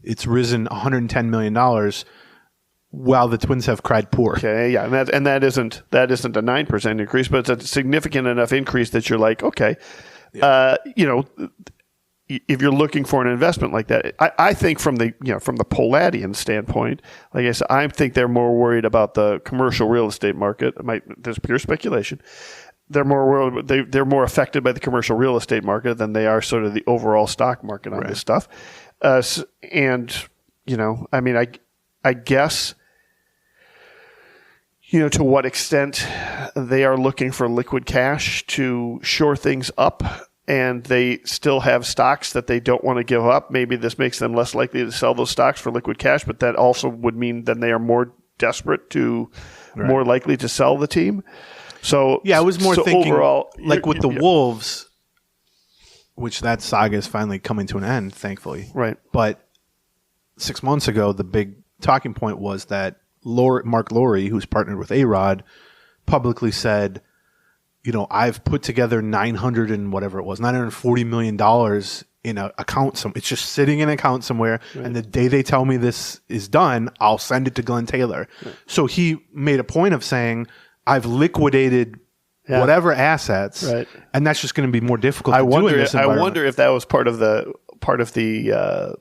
S3: it's risen $110 million while the Twins have cried poor.
S2: Okay, yeah, and that isn't a 9% increase, but it's a significant enough increase that you're like, okay, if you're looking for an investment like that, I think from the Pohladian standpoint, like I said, I think they're more worried about the commercial real estate market. There's pure speculation. They're more affected by the commercial real estate market than they are sort of the overall stock market on this stuff. I guess, to what extent they are looking for liquid cash to shore things up, and they still have stocks that they don't want to give up. Maybe this makes them less likely to sell those stocks for liquid cash, but that also would mean then they are more desperate more likely to sell the team. So
S3: yeah, I was more thinking
S2: overall,
S3: like with the Wolves, which that saga is finally coming to an end, thankfully.
S2: Right.
S3: But 6 months ago, the big talking point was that Mark Lowry, who's partnered with A-Rod, publicly said, I've put together $940 million in an account. It's just sitting in an account somewhere. Right. And the day they tell me this is done, I'll send it to Glenn Taylor. Right. So he made a point of saying, I've liquidated whatever assets, and that's just going to be more difficult to do in this environment.
S2: I wonder if that was part of the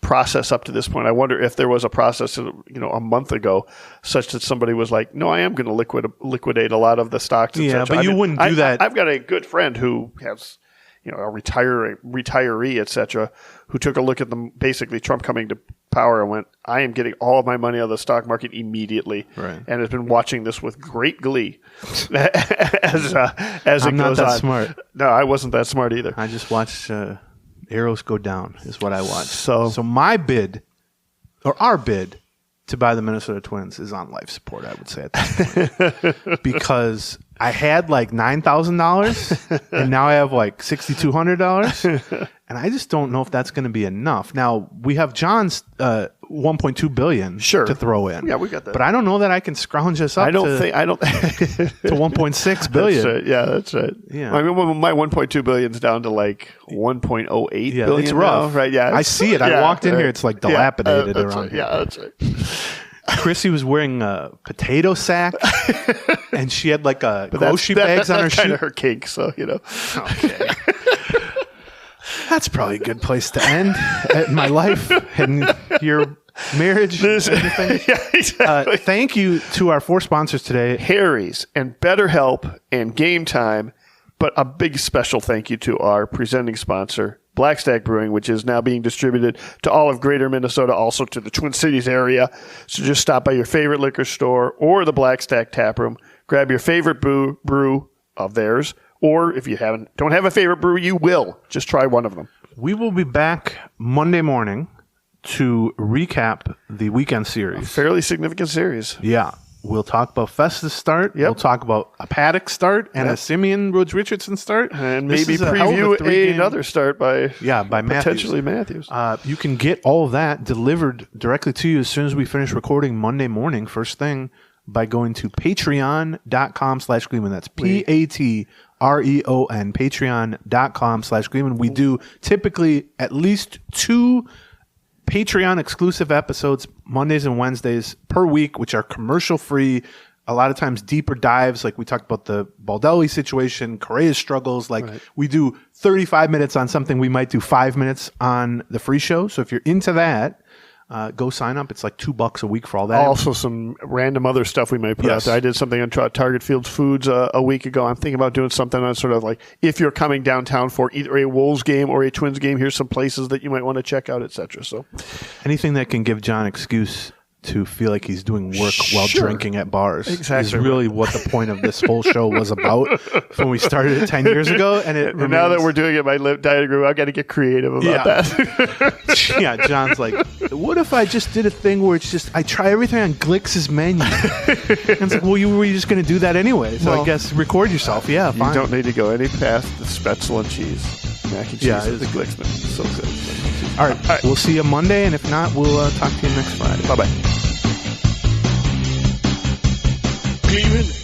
S2: process up to this point. I wonder if there was a process, a month ago, such that somebody was like, "No, I am going to liquidate a lot of the stocks."
S3: Yeah, but you wouldn't do that.
S2: I've got a good friend who has, a retiree, etc., who took a look at basically Trump coming to power and went, "I am getting all of my money out of the stock market immediately," and has been watching this with great glee as it
S3: I'm
S2: goes
S3: not that
S2: on.
S3: smart.
S2: No, I wasn't that smart either.
S3: I just watched arrows go down is what I watched.
S2: So
S3: my bid, or our bid, to buy the Minnesota Twins is on life support, I would say, at this point. Because I had like $9,000 and now I have like $6,200, and I just don't know if that's going to be enough. Now we have John's $1.2 billion to throw in.
S2: Yeah, we got that.
S3: But I don't know that I can scrounge us up to $1.6 billion.
S2: That's right. Yeah, that's right.
S3: Yeah.
S2: I mean, my $1.2 billion is down to like $1.08 billion.
S3: It's rough.
S2: Now, right? Yeah,
S3: I see it. I walked in here. It's like dilapidated around here.
S2: Yeah, that's right.
S3: Chrissy was wearing a potato sack, and she had like grocery bags on her shoe.
S2: That's kind of her kink, so
S3: Okay. That's probably a good place to end my life and your marriage.
S2: Exactly.
S3: Thank you to our 4 sponsors today:
S2: Harry's and BetterHelp and Game Time. But a big special thank you to our presenting sponsor, Blackstack Brewing, which is now being distributed to all of Greater Minnesota, also to the Twin Cities area. So just stop by your favorite liquor store or the Blackstack Tap Room, grab your favorite brew of theirs, or if you don't have a favorite brew, you will. Just try one of them.
S3: We will be back Monday morning to recap the weekend series.
S2: A fairly significant series.
S3: Yeah. We'll talk about Festus start. Yep. We'll talk about a Paddock start and a Simeon Rhodes Richardson start.
S2: And maybe preview another start by potentially Matthews.
S3: You can get all of that delivered directly to you as soon as we finish recording Monday morning, first thing, by going to patreon.com/Gleeman. That's Patreon, patreon.com/Gleeman. We do typically at least 2 Patreon exclusive episodes Mondays and Wednesdays per week, which are commercial free. A lot of times deeper dives, like we talked about the Baldelli situation, Correa's struggles. We do 35 minutes on something. We might do 5 minutes on the free show. So if you're into that, go sign up. It's like $2 a week for all that.
S2: Also some random other stuff we might put out there. I did something on Target Field Foods a week ago. I'm thinking about doing something on sort of like, if you're coming downtown for either a Wolves game or a Twins game, here's some places that you might want to check out, etc. So
S3: anything that can give John excuse to feel like he's doing work while
S2: Sure.
S3: drinking at bars.
S2: Exactly
S3: is really what the point of this whole show was about when we started it 10 years ago. And
S2: now that we're doing it, my diagram, I've got to get creative about that.
S3: yeah, John's like, what if I just did a thing where it's just I try everything on Glick's menu? And it's like, well, you were just going to do that anyway, so I guess record yourself. Yeah, fine.
S2: You don't need to go any past the Spätzle and cheese. Mac and cheese at the Glicksman. So good.
S3: All right, we'll see you Monday, and if not, we'll talk to you next Friday.
S2: Bye-bye.
S1: Gleeman